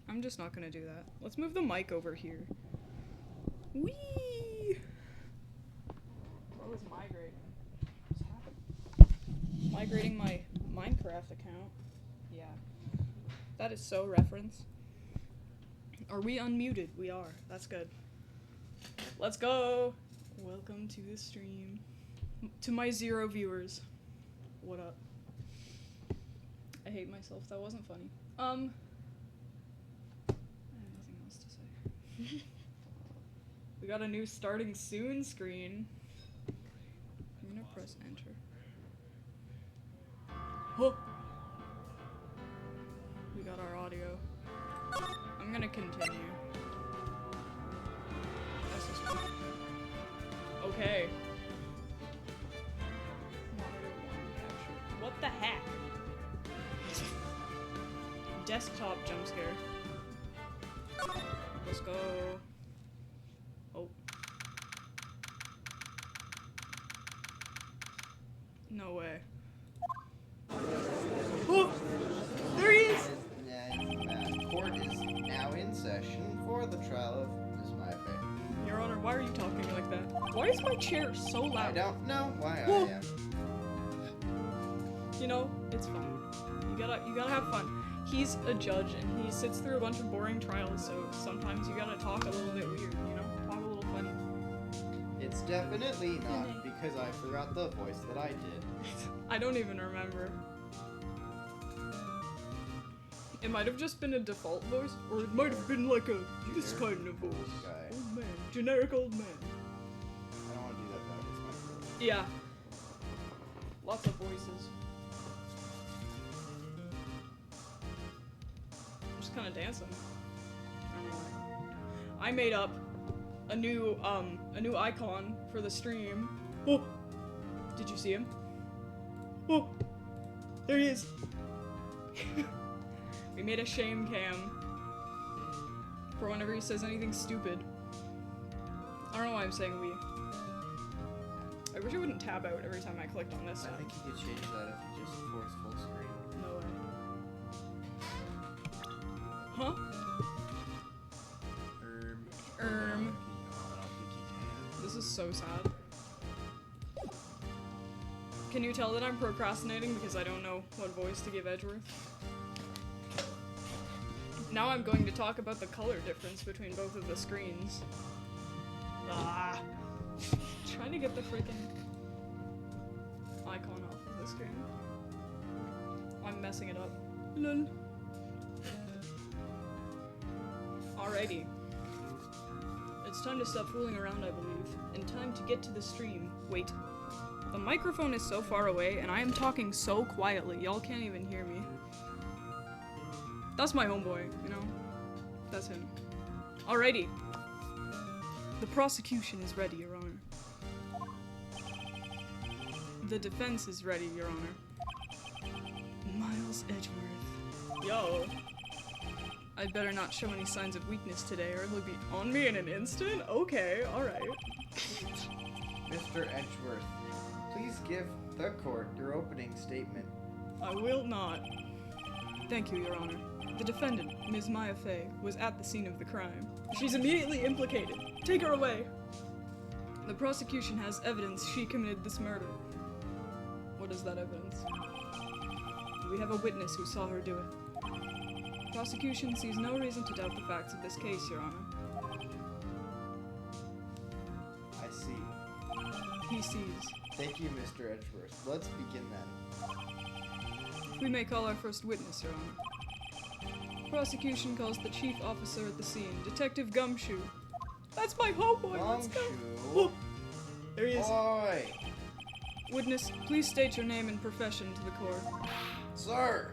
I'm just not gonna do that. Let's move the mic over here. Whee! Bro is migrating. What's happening? Migrating my Minecraft account. Yeah. That is so reference. Are we unmuted? We are. That's good. Let's go! Welcome to the stream. To my 0 viewers. What up? I hate myself. That wasn't funny. I have nothing else to say. We got a new starting soon screen. I'm gonna press enter. Oh! We got our audio. I'm gonna continue. That's just fine. Okay. Monitor 1 capture. What the heck? Desktop jump scare. Let's go. Oh. No way. Oh! There he is! Court is now in session for the trial of Ms. Myfair. Your Honor, why are you talking like that? Why is my chair so loud? I don't know why Whoa. I am. You know, it's fun. You gotta have fun. He's a judge and he sits through a bunch of boring trials, so sometimes you gotta talk a little bit weird, you know? Talk a little funny. It's definitely not because I forgot the voice that I did. I don't even remember. It might have just been a default voice, or it might have been like this kind of voice. Guy. Old man. Generic old man. I don't want to do that though. It's my fault. Yeah. Lots of voices. I'm just kind of dancing. I made up a new icon for the stream. Oh! Did you see him? Oh! There he is! We made a shame cam for whenever he says anything stupid. I don't know why I'm saying we. I wish it wouldn't tab out every time I clicked on this I one. think you could change that if you just force full screen. No way. Huh? This is so sad. Can you tell that I'm procrastinating because I don't know what voice to give Edgeworth? Now I'm going to talk about the color difference between both of the screens. Ah! Trying to get the freaking icon off of the screen. I'm messing it up. Lol. Alrighty. It's time to stop fooling around, I believe. And time to get to the stream. Wait. The microphone is so far away, and I am talking so quietly, y'all can't even hear me. That's my homeboy, you know? That's him. Alrighty. The prosecution is ready, Your Honor. The defense is ready, Your Honor. Miles Edgeworth. Yo. I'd better not show any signs of weakness today, or he'll be on me in an instant? Okay, alright. Mr. Edgeworth, please give the court your opening statement. I will not. Thank you, Your Honor. The defendant, Ms. Maya Fey, was at the scene of the crime. She's immediately implicated. Take her away! The prosecution has evidence she committed this murder. What is that evidence? We have a witness who saw her do it. Prosecution sees no reason to doubt the facts of this case, Your Honor. I see. He sees. Thank you, Mr. Edgeworth. Let's begin then. We may call our first witness, Your Honor. Prosecution calls the chief officer at the scene, Detective Gumshoe. That's my homeboy, let's go! Oh, there he is. Boy! Witness, please state your name and profession to the court. Sir!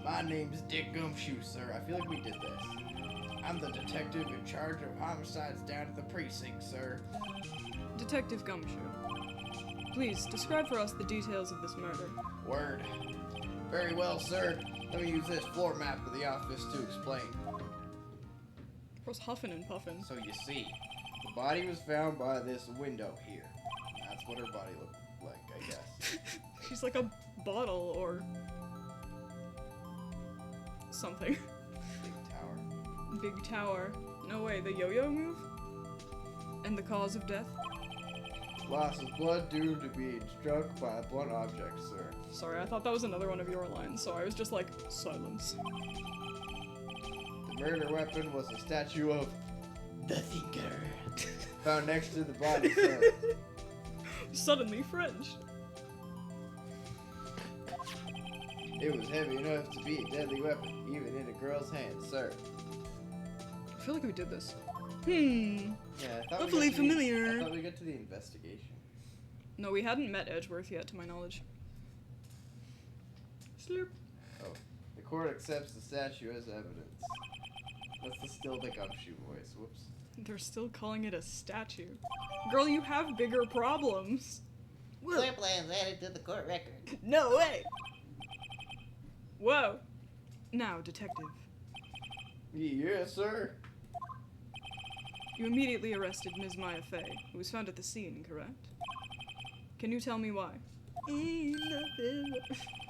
My name's Dick Gumshoe, sir. I feel like we did this. I'm the detective in charge of homicides down at the precinct, sir. Detective Gumshoe, please describe for us the details of this murder. Word. Very well, sir. Let me use this floor map of the office to explain. Where's huffing and puffing? So you see, the body was found by this window here. That's what her body looked like, I guess. She's like a bottle or something. Big Big tower. No way, the yo-yo move? And the cause of death? Loss of blood due to being struck by a blunt object, sir. Sorry, I thought that was another one of your lines, so I was just like, silence. The murder weapon was a statue of the Thinker, found next to the body, sir. Suddenly French. It was heavy enough to be a deadly weapon, even in a girl's hands, sir. I feel like we did this. Yeah, I thought Hopefully familiar. I thought we got to the investigation. No, we hadn't met Edgeworth yet, to my knowledge. Slurp. Oh, the court accepts the statue as evidence. That's still the gumshoe voice. Whoops. They're still calling it a statue. Girl, you have bigger problems. Clear plans added to the court record. No way! Whoa. Now, detective. Yes, sir. You immediately arrested Ms. Maya Fey, who was found at the scene, correct? Can you tell me why? Nothing.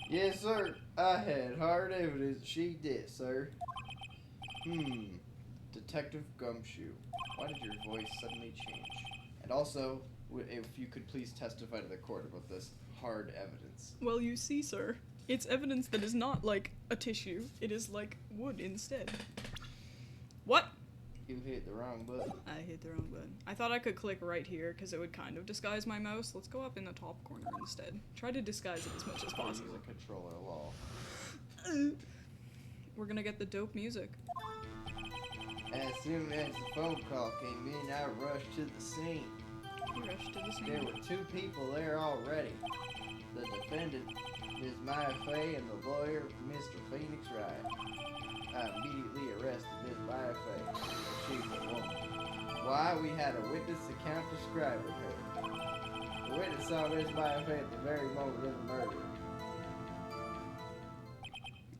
Yes, sir. I had hard evidence she did, sir. Detective Gumshoe. Why did your voice suddenly change? And also, if you could please testify to the court about this hard evidence. Well, you see, sir, it's evidence that is not like a tissue. It is like wood instead. What? You hit the wrong button. I hit the wrong button. I thought I could click right here because it would kind of disguise my mouse. Let's go up in the top corner instead. Try to disguise it as much as possible. Use a controller law. We're gonna get the dope music. As soon as the phone call came in, I rushed to the scene. You rushed to the There scene. were 2 people there already. The defendant, Ms. Maya Fey, and the lawyer, Mr. Phoenix Wright. I immediately arrested Ms. Maya Fey. She's a woman. Why? We had a witness account describing her. The witness saw Ms. Maya Fey at the very moment of the murder.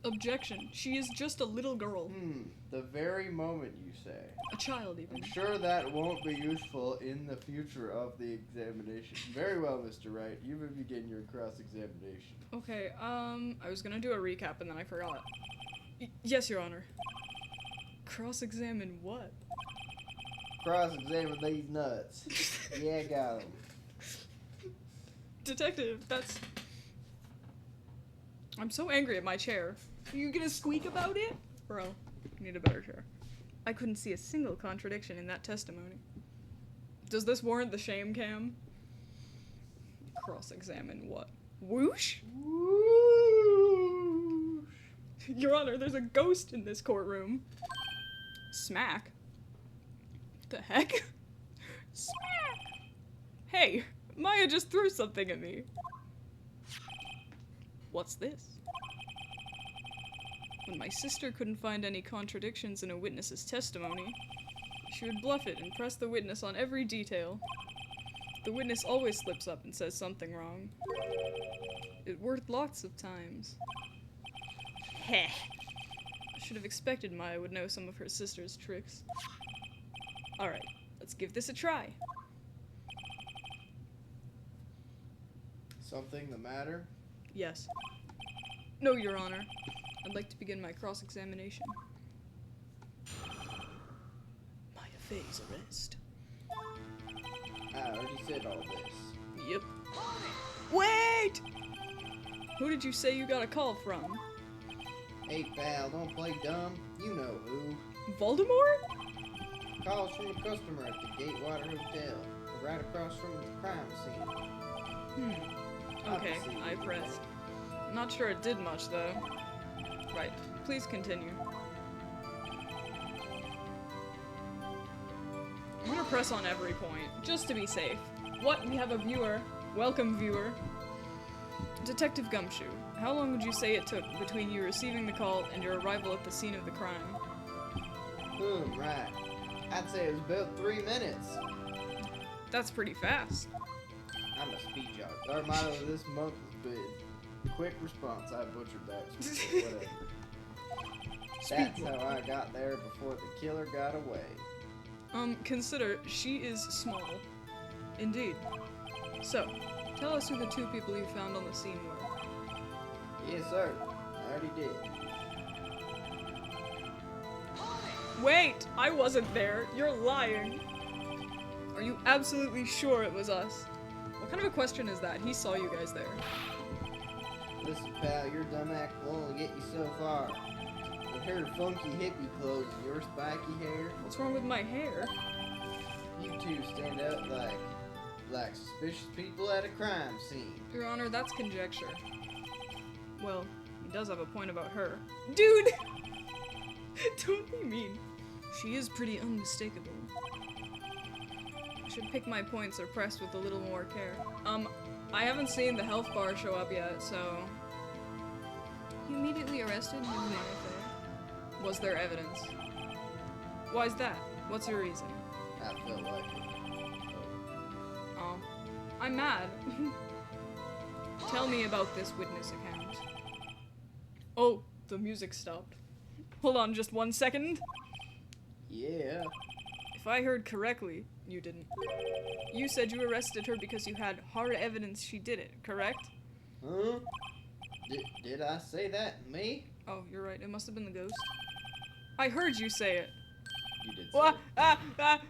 Objection. She is just a little girl. The very moment, you say. A child, even. I'm sure that won't be useful in the future of the examination. Very well, Mr. Wright. You may begin your cross-examination. Okay, I was gonna do a recap and then I forgot. Yes, Your Honor. Cross-examine what? Cross-examine these nuts. Yeah, got them. Detective, that's... I'm so angry at my chair. Are you gonna squeak about it? Bro, I need a better chair. I couldn't see a single contradiction in that testimony. Does this warrant the shame cam? Cross-examine what? Whoosh? Whoosh. Your Honor, there's a ghost in this courtroom. Smack? The heck? Smack! Hey, Maya just threw something at me. What's this? When my sister couldn't find any contradictions in a witness's testimony, she would bluff it and press the witness on every detail. The witness always slips up and says something wrong. It worked lots of times. Heh. I should have expected Maya would know some of her sister's tricks. Alright, let's give this a try. Something the matter? Yes. No, Your Honor. I'd like to begin my cross-examination. Maya Fey's arrest. I already said all this. Yep. Wait! Who did you say you got a call from? Hey, pal, don't play dumb. You know who. Voldemort? Calls from a customer at the Gatewater Hotel, right across from the crime scene. Okay, I pressed. Not sure it did much, though. Right, please continue. I'm gonna press on every point, just to be safe. What? We have a viewer. Welcome, viewer. Detective Gumshoe, how long would you say it took between you receiving the call and your arrival at the scene of the crime? Right. I'd say it was about 3 minutes. That's pretty fast. I'm a speed jock. Our motto this month has been quick response. I butchered that. So whatever. That's how I got there before the killer got away. Consider she is small. Indeed. So, tell us who the 2 people you found on the scene were. Yes, sir. I already did. Wait! I wasn't there. You're lying. Are you absolutely sure it was us? What kind of a question is that? He saw you guys there. Listen, pal, your dumb act will only get you so far. With her funky hippie clothes and your spiky hair, What's wrong with my hair? you two stand out like suspicious people at a crime scene. Your Honor, that's conjecture. Well, he does have a point about her. Dude! Don't be mean. She is pretty unmistakable. I should pick my points or press with a little more care. I haven't seen the health bar show up yet, so... You immediately arrested Ms. Mayfair. Was there evidence? Why's that? What's your reason? I felt like it. Oh. I'm mad. Tell me about this witness account. Oh, the music stopped. Hold on just 1 second. Yeah. If I heard correctly, you didn't. You said you arrested her because you had hard evidence she did it, correct? Huh? Did I say that? Me? Oh, you're right. It must have been the ghost. I heard you say it. You did say it.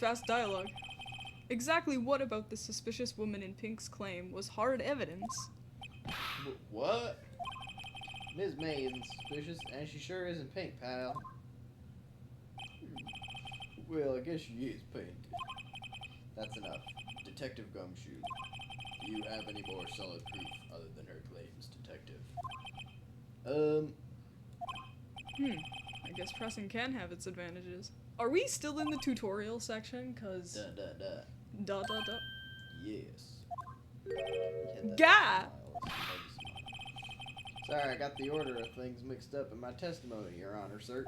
Fast dialogue. Exactly what about the suspicious woman in Pink's claim was hard evidence? What? Ms. May isn't suspicious, and she sure isn't pink, pal. Well, I guess she is pink. That's enough. Detective Gumshoe, do you have any more solid proof other than her claims, Detective? I guess pressing can have its advantages. Are we still in the tutorial section? Cause... Duh. Da. Yes. Gah! Sorry, I got the order of things mixed up in my testimony, Your Honor, sir.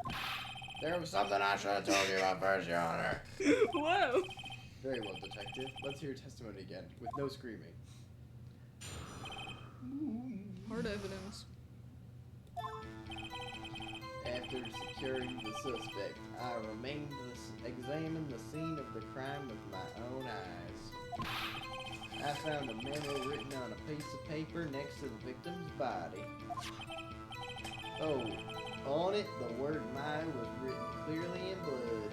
There was something I should have told you about first, Your Honor. Whoa! Very well, Detective. Let's hear your testimony again, with no screaming. Hard evidence. After securing the suspect, I remained to examine the scene of the crime with my own eyes. I found a memo written on a piece of paper next to the victim's body. Oh, on it, the word "my" was written clearly in blood.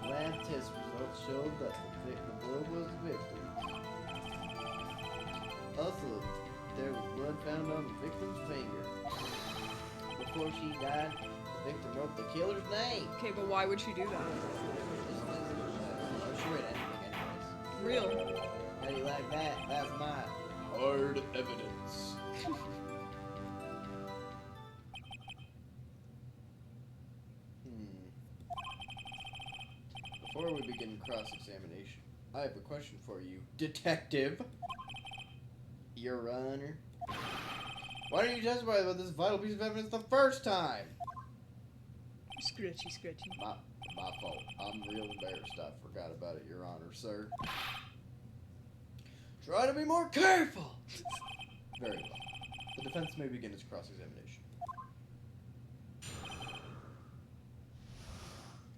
Lab test results showed that the blood was the victim's. Also, there was blood found on the victim's finger. Before she died, the victim wrote the killer's name. Okay, but why would she do that? She read anything anyways. Real. How do you like that? That's my hard evidence. Before we begin cross-examination, I have a question for you, Detective. Your Honor. Why didn't you testify about this vital piece of evidence the first time? Scratchy. My fault. I'm real embarrassed. I forgot about it, Your Honor, sir. Try to be more careful! Very well. The defense may begin its cross-examination.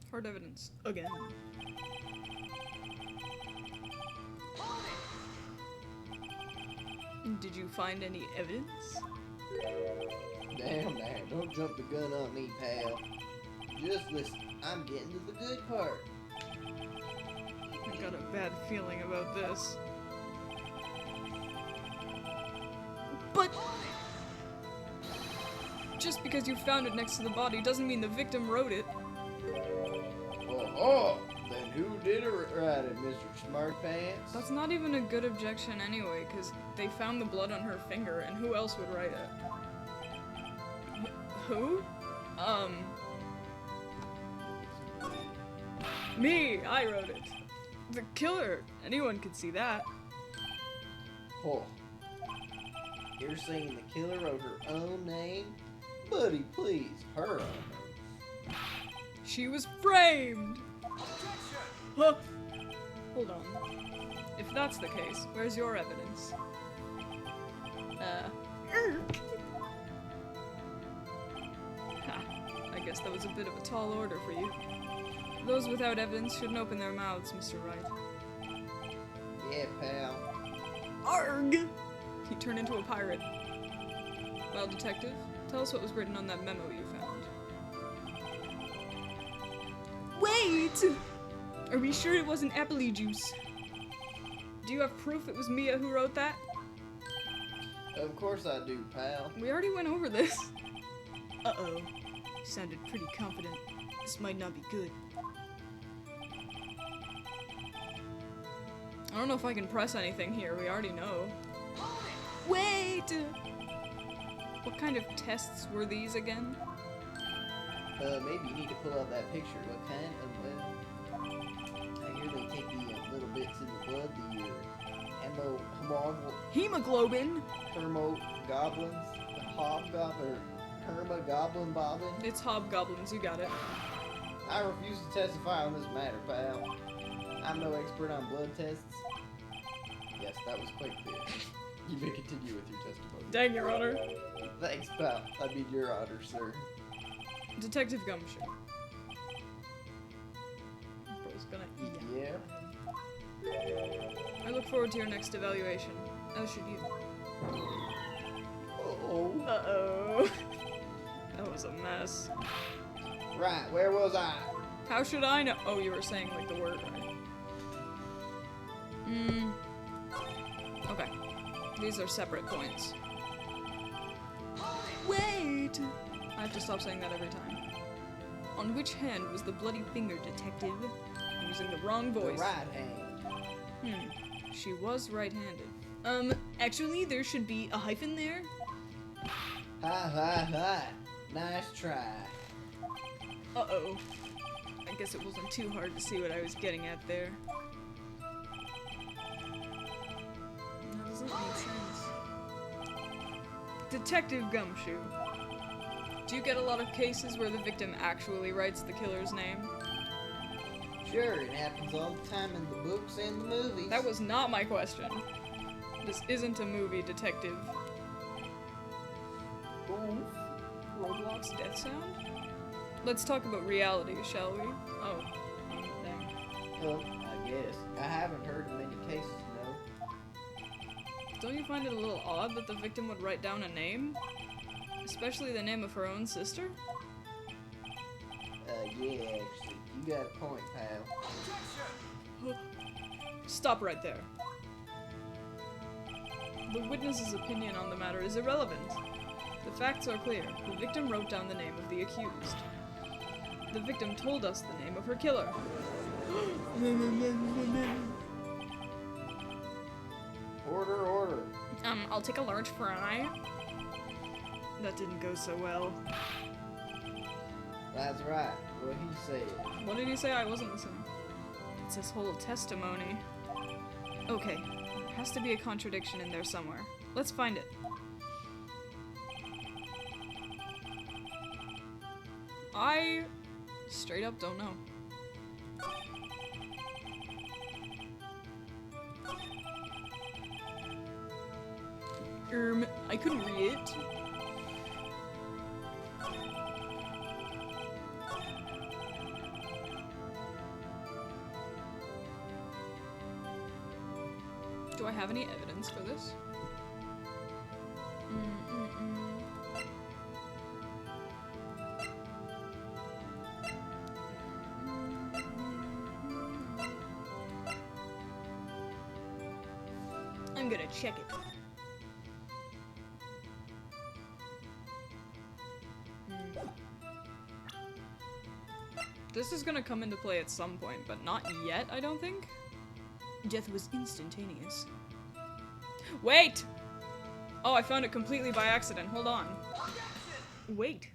Hard evidence. Again. Did you find any evidence? Damn, don't jump the gun on me, pal. Just listen, I'm getting to the good part. I got a bad feeling about this. But just because you found it next to the body doesn't mean the victim wrote it. Oh, then who did write it, Mr. Smartpants? That's not even a good objection anyway, because they found the blood on her finger, and who else would write it? Who? Me! I wrote it. The killer! Anyone could see that. Oh. You're saying the killer wrote her own name? Buddy, please, her own name. She was framed! Huh. Hold on. If that's the case, where's your evidence? Ha. I guess that was a bit of a tall order for you. Those without evidence shouldn't open their mouths, Mr. Wright. Yeah, pal. Arg! He turned into a pirate. Well, detective, tell us what was written on that memo you found. Wait! Are we sure it wasn't apple juice? Do you have proof it was Mia who wrote that? Of course I do, pal. We already went over this. Uh-oh. Sounded pretty confident. This might not be good. I don't know if I can press anything here. We already know. Wait! What kind of tests were these again? Maybe you need to pull out that picture. What kind of, I hear they take the little bits in the blood, the Hemoglobin? hermogoblins, the hobgoblin, hermogoblin bobbin. It's hobgoblins, you got it. I refuse to testify on this matter, pal. I'm no expert on blood tests. Yes, that was quite clear. You may continue with your testimony. Dang, Your Honor. Thanks, pal. I mean, your honor, sir. Detective Gumshoe. Bro's gonna eat. Yeah. I look forward to your next evaluation. As should you. Oh. Uh-oh. That was a mess. Right, where was I? How should I know? Oh, you were saying like the word, right? Okay. These are separate points. Wait! I have to stop saying that every time. On which hand was the bloody finger, detective? I'm using the wrong The voice. right hand. She was right-handed. Actually, there should be a hyphen there. Ha. Nice try. Uh-oh. I guess it wasn't too hard to see what I was getting at there. That doesn't make sense. Detective Gumshoe. Do you get a lot of cases where the victim actually writes the killer's name? Sure, it happens all the time in the books and the movies. That was not my question. This isn't a movie, detective. Oof. Roblox death sound? Let's talk about reality, shall we? Oh. Dang. Well, I guess. I haven't heard of many cases, no. Don't you find it a little odd that the victim would write down a name? Especially the name of her own sister? Yeah, actually. You got a point, pal. Stop right there. The witness's opinion on the matter is irrelevant. The facts are clear. The victim wrote down the name of the accused. The victim told us the name of her killer. Order. I'll take a large fry. That didn't go so well. That's right. What he said. What did he say? I wasn't listening. It's his whole testimony. Okay, there has to be a contradiction in there somewhere. Let's find it. I straight up don't know. I couldn't read it. Do I have any evidence for this? I'm gonna check it. This is gonna come into play at some point, but not yet, I don't think. Death was instantaneous. Wait! Oh, I found it completely by accident. Hold on. Wait.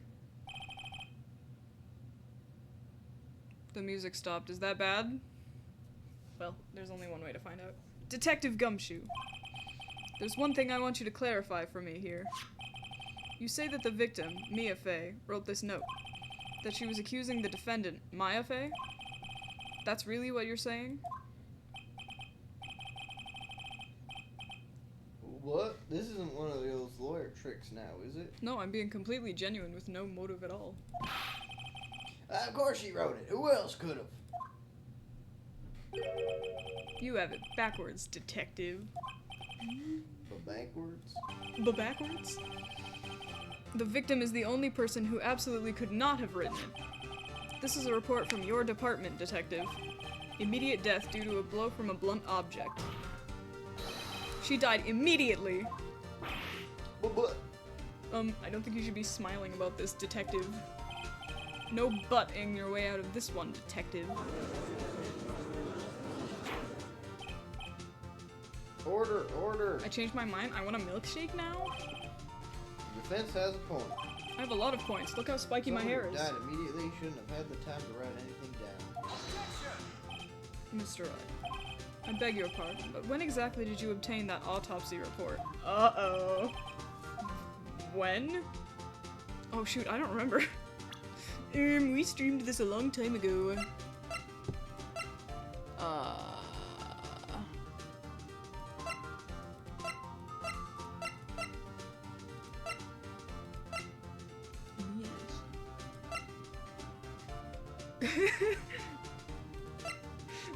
The music stopped. Is that bad? Well, there's only one way to find out. Detective Gumshoe. There's one thing I want you to clarify for me here. You say that the victim, Mia Fey, wrote this note. That she was accusing the defendant, Maya Fey? That's really what you're saying? What? This isn't one of those lawyer tricks now, is it? No, I'm being completely genuine with no motive at all. Of course she wrote it. Who else could have? You have it backwards, detective. But backwards? But backwards? The victim is the only person who absolutely could not have written it. This is a report from your department, Detective. Immediate death due to a blow from a blunt object. She died immediately. I don't think you should be smiling about this, Detective. No butting your way out of this one, Detective. Order, order. I changed my mind. I want a milkshake now? The defense has a point. I have a lot of points. Look how spiky my hair is. Died immediately. Shouldn't have had the time to write anything down. Mr. Wright, I beg your pardon, but when exactly did you obtain that autopsy report? Uh-oh. When? Oh shoot, I don't remember. We streamed this a long time ago. Yes.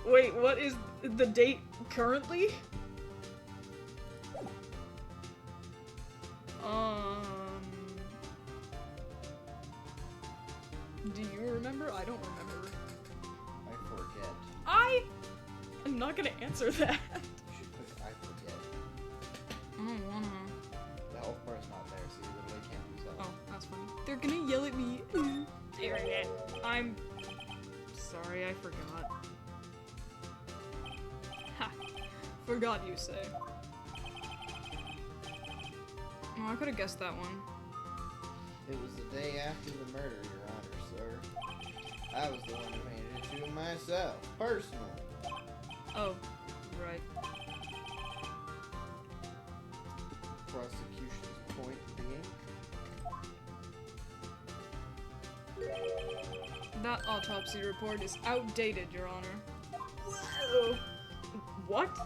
Wait, what is the date currently? Do you remember? I don't remember. I forget. I am not gonna answer that. You should put I forget. I don't wanna. The health bar's not there, so you literally can't use that. Oh, that's funny. They're gonna yell at me. I'm sorry, I forgot. Ha! Forgot, you say. Oh, I could have guessed that one. It was the day after the murder, Your Honor, sir. I was the one who handed it to myself, personally. Oh, right. Prosecution's point being. That autopsy report is outdated, Your Honor. Whoa! What?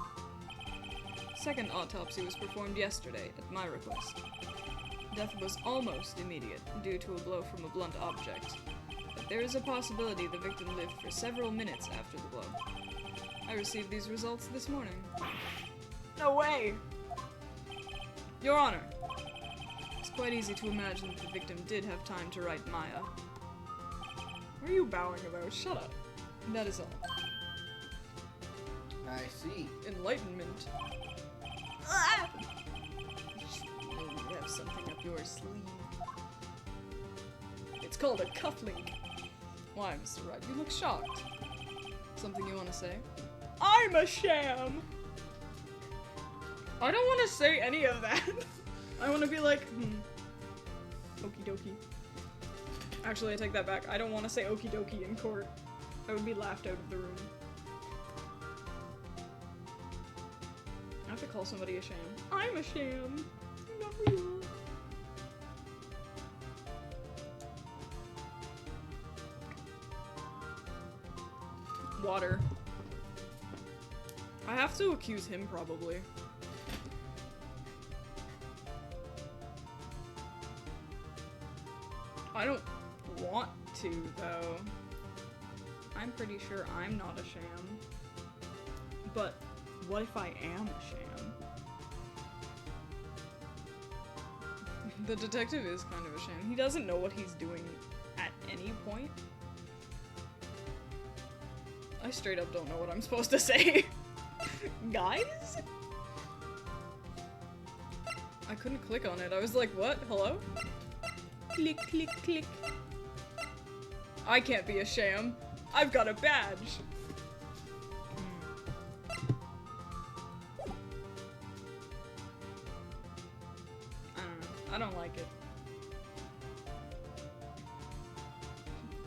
Second autopsy was performed yesterday, at my request. Death was almost immediate, due to a blow from a blunt object. But there is a possibility the victim lived for several minutes after the blow. I received these results this morning. No way! Your Honor, it's quite easy to imagine that the victim did have time to write Maya. What are you bowing about? Shut up. That is all. I see. Enlightenment. Ah! You have something up your sleeve. It's called a cufflink. Why, Mr. Wright, you look shocked. Something you want to say? I'm a sham! I don't want to say any of that. I want to be like, okie dokie. Actually, I take that back. I don't want to say okie dokie in court. I would be laughed out of the room. I have to call somebody a sham. I'm a sham. Not real. Water. I have to accuse him, probably. I don't want to, though. I'm pretty sure I'm not a sham. But what if I am a sham? The detective is kind of a sham. He doesn't know what he's doing at any point. I straight up don't know what I'm supposed to say. Guys? I couldn't click on it. I was like, what? Hello? Click, click, click. I can't be a sham. I've got a badge. I don't know. I don't like it.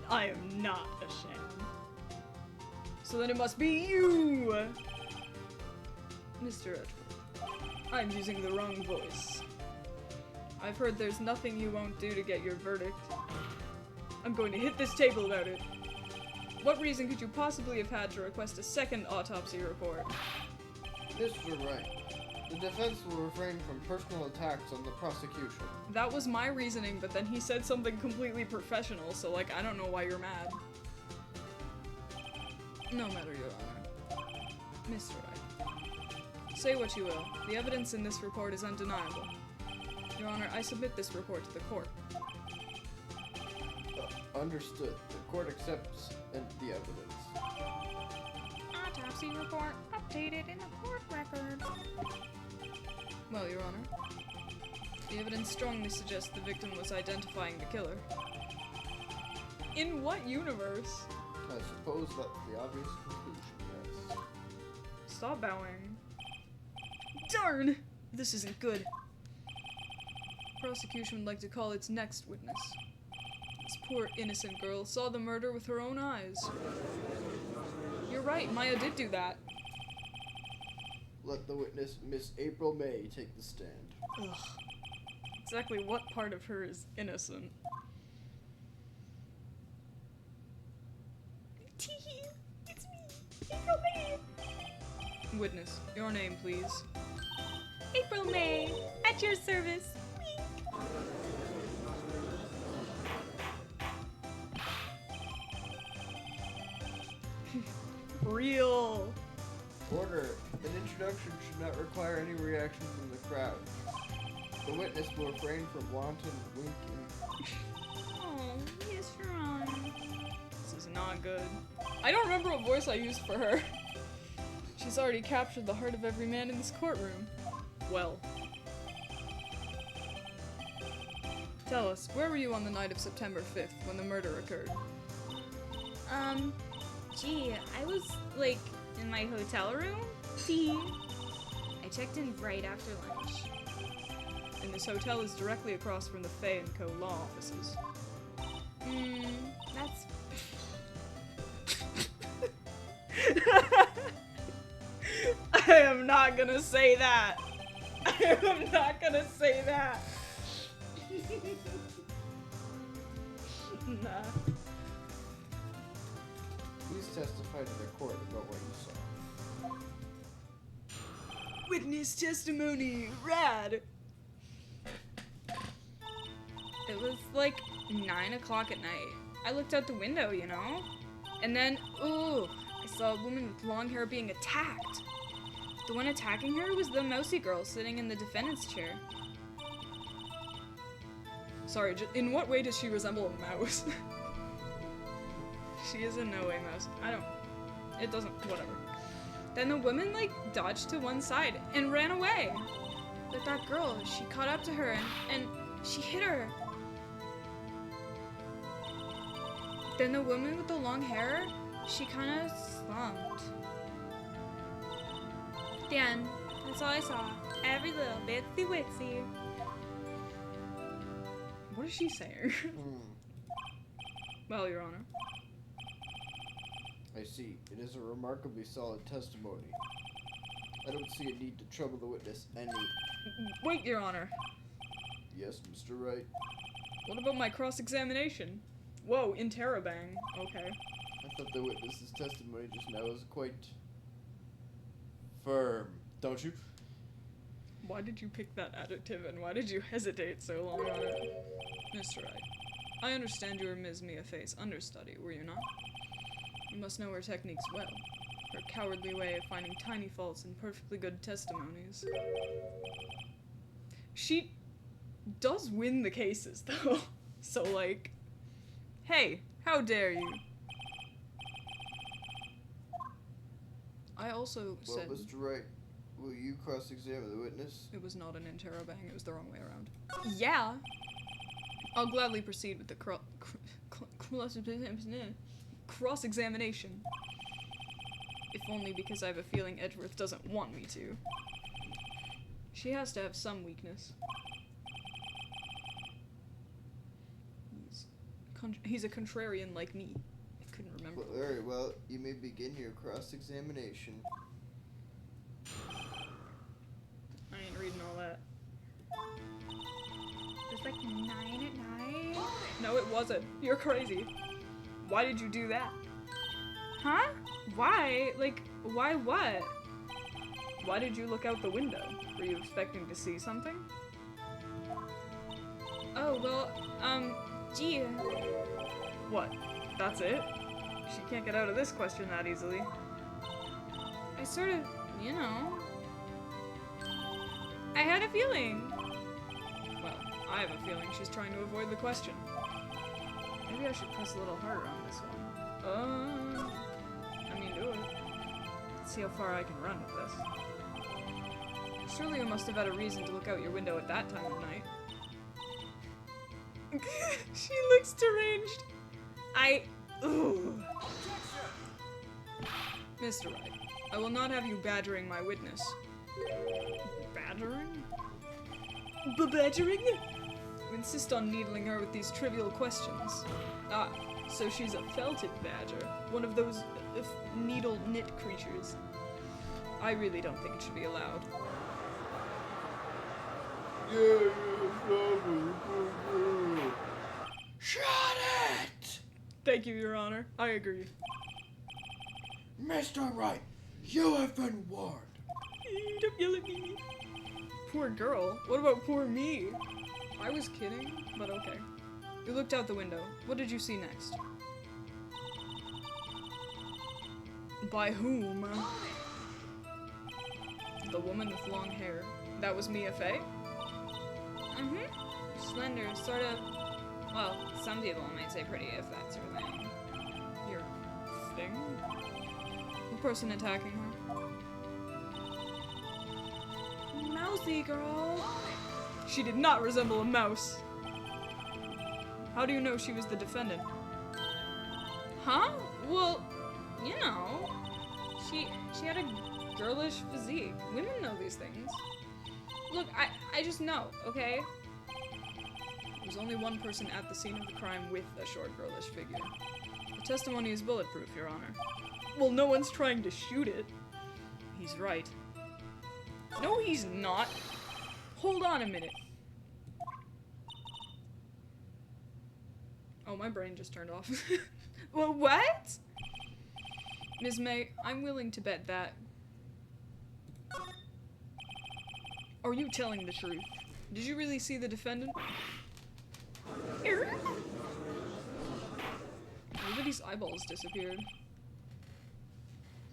I am not a sham. So then it must be you! Mr. Edward, I'm using the wrong voice. I've heard there's nothing you won't do to get your verdict. I'm going to hit this table about it. What reason could you possibly have had to request a second autopsy report? Mr. Wright, the defense will refrain from personal attacks on the prosecution. That was my reasoning, but then he said something completely professional, so like, I don't know why you're mad. No matter, Your Honor. Mr. Wright, say what you will. The evidence in this report is undeniable. Your Honor, I submit this report to the court. Understood. The court accepts the evidence. Autopsy report updated in a court record. Well, Your Honor, the evidence strongly suggests the victim was identifying the killer. In what universe? I suppose that's the obvious conclusion, yes. Stop bowing. Darn! This isn't good. Prosecution would like to call its next witness. This poor innocent girl saw the murder with her own eyes. You're right, Maya did do that. Let the witness, Miss April May, take the stand. Ugh. Exactly what part of her is innocent? Tee-hee! It's me! April May! Witness, your name, please. April May, at your service. Real! Order. An introduction should not require any reaction from the crowd. The witness will refrain from wanton winking. Oh, yes, Your Honor. This is not good. I don't remember what voice I used for her. She's already captured the heart of every man in this courtroom. Well. Tell us, where were you on the night of September 5th when the murder occurred? Gee, I was, like, in my hotel room. See? I checked in right after lunch. And this hotel is directly across from the Fay & Co. law offices. That's... I am not gonna say that. I am not gonna say that. Nah. Please testify to the court about what you saw. Witness testimony, rad. It was like 9 o'clock at night. I looked out the window, you know? And then, ooh, I saw a woman with long hair being attacked. The one attacking her was the mousy girl sitting in the defendant's chair. Sorry, in what way does she resemble a mouse? She is in no way mouse. It doesn't, whatever. Then the woman, like, dodged to one side and ran away. But that girl, she caught up to her and she hit her. Then the woman with the long hair, she kind of slumped. The end. That's all I saw. Every little bitsy witsy. What is she saying? Well, Your Honor. I see. It is a remarkably solid testimony. I don't see a need to trouble the witness any... Wait, Your Honor. Yes, Mr. Wright? What about my cross-examination? Whoa, interrobang. Okay. I thought the witness's testimony just now was quite... firm, don't you? Why did you pick that adjective and why did you hesitate so long on it? Mr. Wright, I understand you were Ms. Mia Fay's understudy, were you not? You must know her techniques well. Her cowardly way of finding tiny faults in perfectly good testimonies. She does win the cases, though. So, like, hey, how dare you? I also Well, said... Mr. Wright, will you cross-examine the witness? It was not an interrobang, it was the wrong way around. Yeah! I'll gladly proceed with the cross-examination. If only because I have a feeling Edgeworth doesn't want me to. She has to have some weakness. He's a contrarian like me. I couldn't remember. Well, very well. You may begin your cross-examination. I ain't reading all that. It was like 9 at night. No, it wasn't. You're crazy. Why did you do that? Huh? Why? Like, why what? Why did you look out the window? Were you expecting to see something? Oh, well, gee. What? That's it? She can't get out of this question that easily. I sort of, you know. I had a feeling. Well, I have a feeling she's trying to avoid the question. Maybe Maybe I should press a little harder on this one. I mean, do it. Let's see how far I can run with this. Surely you must have had a reason to look out your window at that time of night. She looks deranged. Ooh. Mr. Wright, I will not have you badgering my witness. Badgering? Badgering? You insist on needling her with these trivial questions. Ah, so she's a felted badger. One of those needle knit creatures. I really don't think it should be allowed. Shut it! Thank you, Your Honor. I agree. Mr. Wright, you have been warned. Don't yell at me. Poor girl. What about poor me? I was kidding, but okay. You looked out the window. What did you see next? By whom? The woman with long hair. That was Mia Fey? Slender, sort of. Well, some people might say pretty if that's her thing. Your thing? The person attacking her? Mousy girl. She did not resemble a mouse. How do you know she was the defendant? Huh? Well, you know, she had a girlish physique. Women know these things. Look, I just know, okay? There was only one person at the scene of the crime with a short girlish figure. The testimony is bulletproof, Your Honor. Well, no one's trying to shoot it. He's right. No, he's not. Hold on a minute. Oh, my brain just turned off. Well, what? Ms. May, I'm willing to bet that... Are you telling the truth? Did you really see the defendant? Everybody's eyeballs disappeared.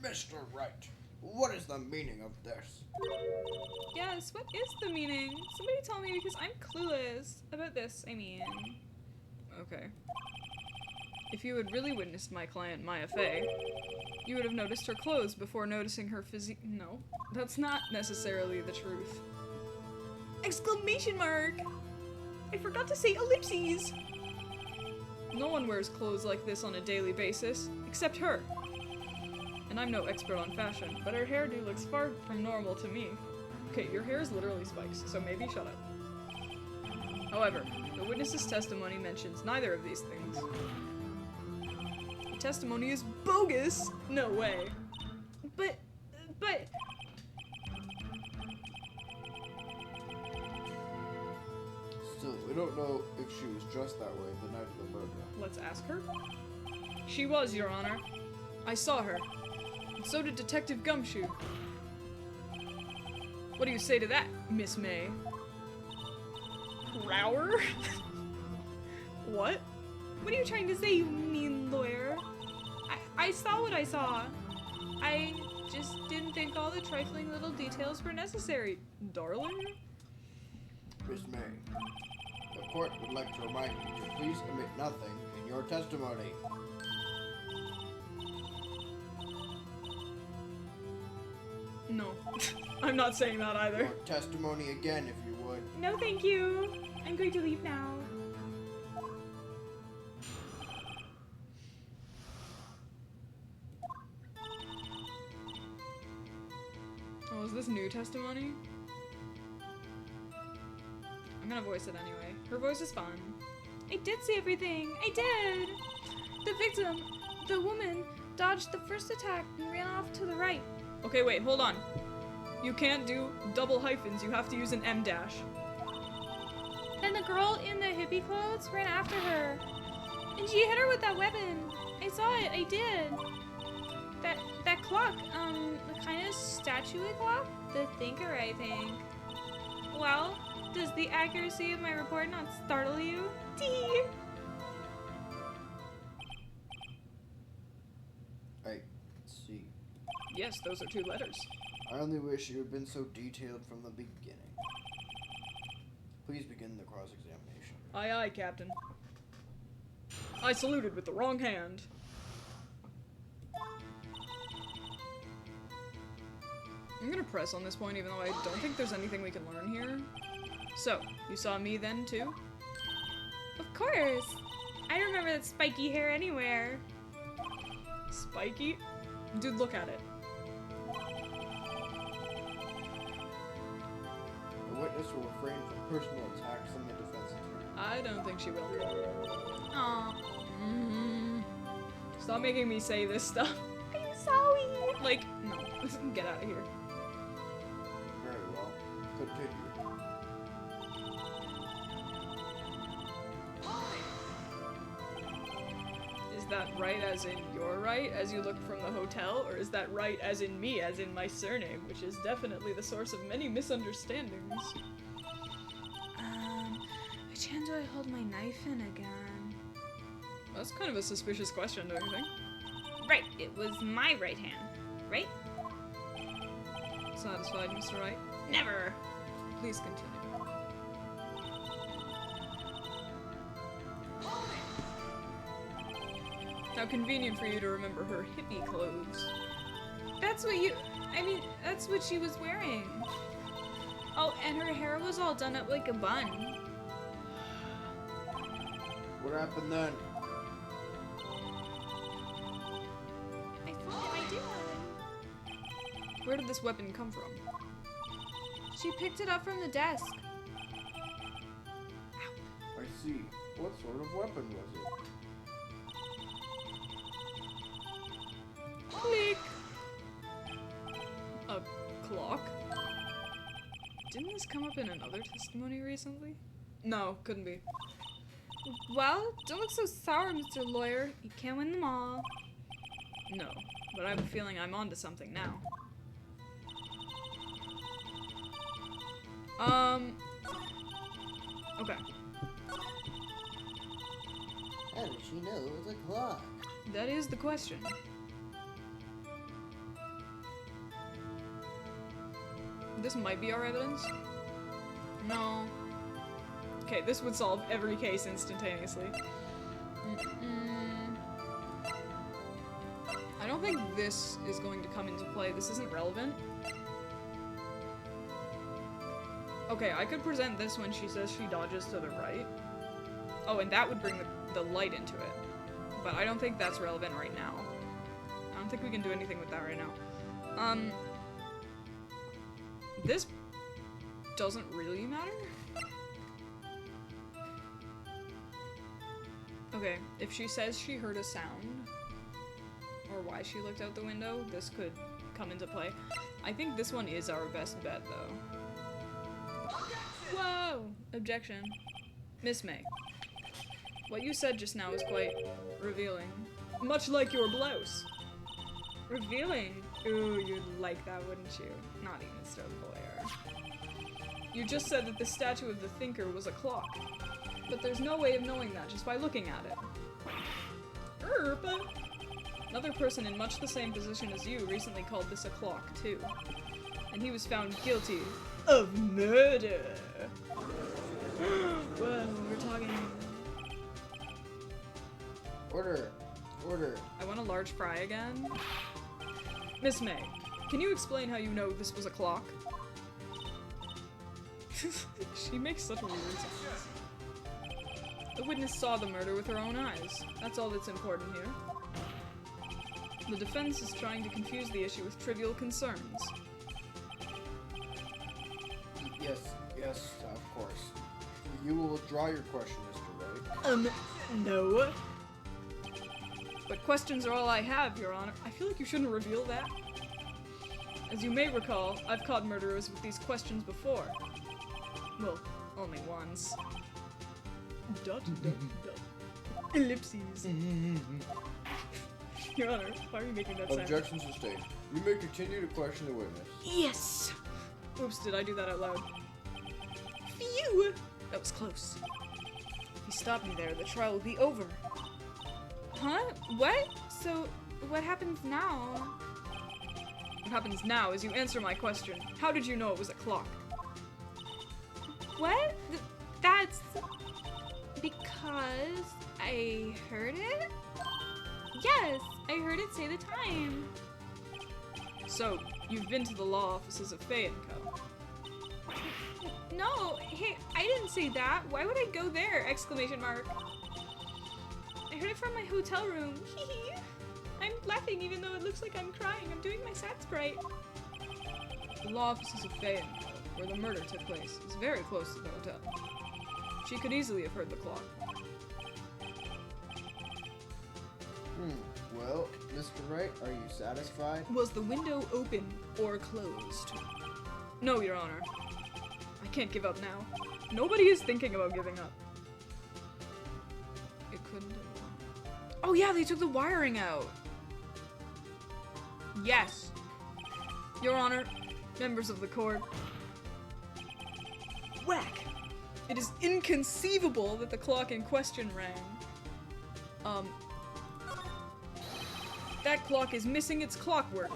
Mr. Wright, what is the meaning of this? Yes, what is the meaning? Somebody tell me because I'm clueless about this, I mean. Okay. If you had really witnessed my client, Maya Fey, you would have noticed her clothes before noticing her physique. No, that's not necessarily the truth. Exclamation mark! I forgot to say ellipses! No one wears clothes like this on a daily basis, except her. And I'm no expert on fashion, but her hairdo looks far from normal to me. Okay, your hair is literally spikes, so maybe shut up. However, the witness's testimony mentions neither of these things. The testimony is bogus! No way. But... Still, we don't know if she was dressed that way the night of the murder. Let's ask her. She was, Your Honor. I saw her. And so did Detective Gumshoe. What do you say to that, Miss May? Rower? What? What are you trying to say, you mean lawyer? I saw what I saw. I just didn't think all the trifling little details were necessary. Darling? Miss May, the court would like to remind you to please omit nothing in your testimony. No. I'm not saying that either. Your testimony again, if you would. No, thank you. I'm going to leave now. Oh, is this new testimony? I'm gonna voice it anyway. Her voice is fun. I did see everything. I did. The victim, the woman, dodged the first attack and ran off to the right. Okay, wait, hold on. You can't do double hyphens, you have to use an M dash. Then the girl in the hippie clothes ran after her. And she hit her with that weapon. I saw it, I did. That clock, the kind of statue-y clock? The thinker, I think. Well, does the accuracy of my report not startle you? Tee! I see. Yes, those are 2 letters. I only wish you had been so detailed from the beginning. Please begin the cross-examination. Aye, aye, Captain. I saluted with the wrong hand. I'm gonna press on this point even though I don't think there's anything we can learn here. So, you saw me then too? Of course. I don't remember that spiky hair anywhere. Spiky? Dude, look at it. The witness will refrain from personal attacks on the defense attorney. I don't think she will. Aw. Stop making me say this stuff. I'm sorry. Like, no. Get out of here. Very well. Continue. Is that right as in you're right as you look from the hotel? Or is that right as in me, as in my surname, which is definitely the source of many misunderstandings? Which hand do I hold my knife in again? That's kind of a suspicious question, don't you think? Right, it was my right hand, right? Satisfied, Mr. Wright? Never. Please continue. How convenient for you to remember her hippie clothes. That's what that's what she was wearing. Oh, and her hair was all done up like a bun. What happened then? I thought I did. Where did this weapon come from? She picked it up from the desk. I see. What sort of weapon was it? Click! A clock? Didn't this come up in another testimony recently? No, couldn't be. Well, don't look so sour, Mr. Lawyer. You can't win them all. No, but I have a feeling I'm onto something now. Okay. How did she know it was a clock? That is the question. This might be our evidence. No. Okay, this would solve every case instantaneously. I don't think this is going to come into play. This isn't relevant. Okay, I could present this when she says she dodges to the right. Oh, and that would bring the light into it. But I don't think that's relevant right now. I don't think we can do anything with that right now. This doesn't really matter. Okay, if she says she heard a sound, or why she looked out the window, this could come into play. I think this one is our best bet, though. Whoa! Objection. Miss May. What you said just now is quite revealing. Much like your blouse. Revealing? Ooh, you'd like that, wouldn't you? Not even so, Lawyer. You just said that the statue of the thinker was a clock. But there's no way of knowing that just by looking at it. But another person in much the same position as you recently called this a clock, too. And he was found guilty of murder. Well, we're talking... Order! Order! I want a large fry again. Miss May, can you explain how you know this was a clock? She makes such weird sounds. The witness saw the murder with her own eyes. That's all that's important here. The defense is trying to confuse the issue with trivial concerns. Yes, of course. You will withdraw your question, Mr. Wright. No. But questions are all I have, Your Honor. I feel like you shouldn't reveal that. As you may recall, I've caught murderers with these questions before. Well, only once. ... Ellipses. Your Honor, why are you making that sound? Objection sustained. You may continue to question the witness. Yes! Oops, did I do that out loud? Phew! That was close. If you stop me there, the trial will be over. Huh? What? So, what happens now? What happens now is you answer my question. How did you know it was a clock? What? That's... because I heard it? Yes, I heard it say the time. So, you've been to the law offices of Faye & Co. No, hey, I didn't say that. Why would I go there? Exclamation mark. I heard it from my hotel room. Hee. I'm laughing even though it looks like I'm crying. I'm doing my sad sprite. The law offices of Faye & Co., where the murder took place, is very close to the hotel. She could easily have heard the clock. Well, Mr. Wright, are you satisfied? Was the window open or closed? No, Your Honor. I can't give up now. Nobody is thinking about giving up. It couldn't have. Oh yeah, they took the wiring out. Yes. Your Honor, members of the court. Whack! It is inconceivable that the clock in question rang. That clock is missing its clockwork.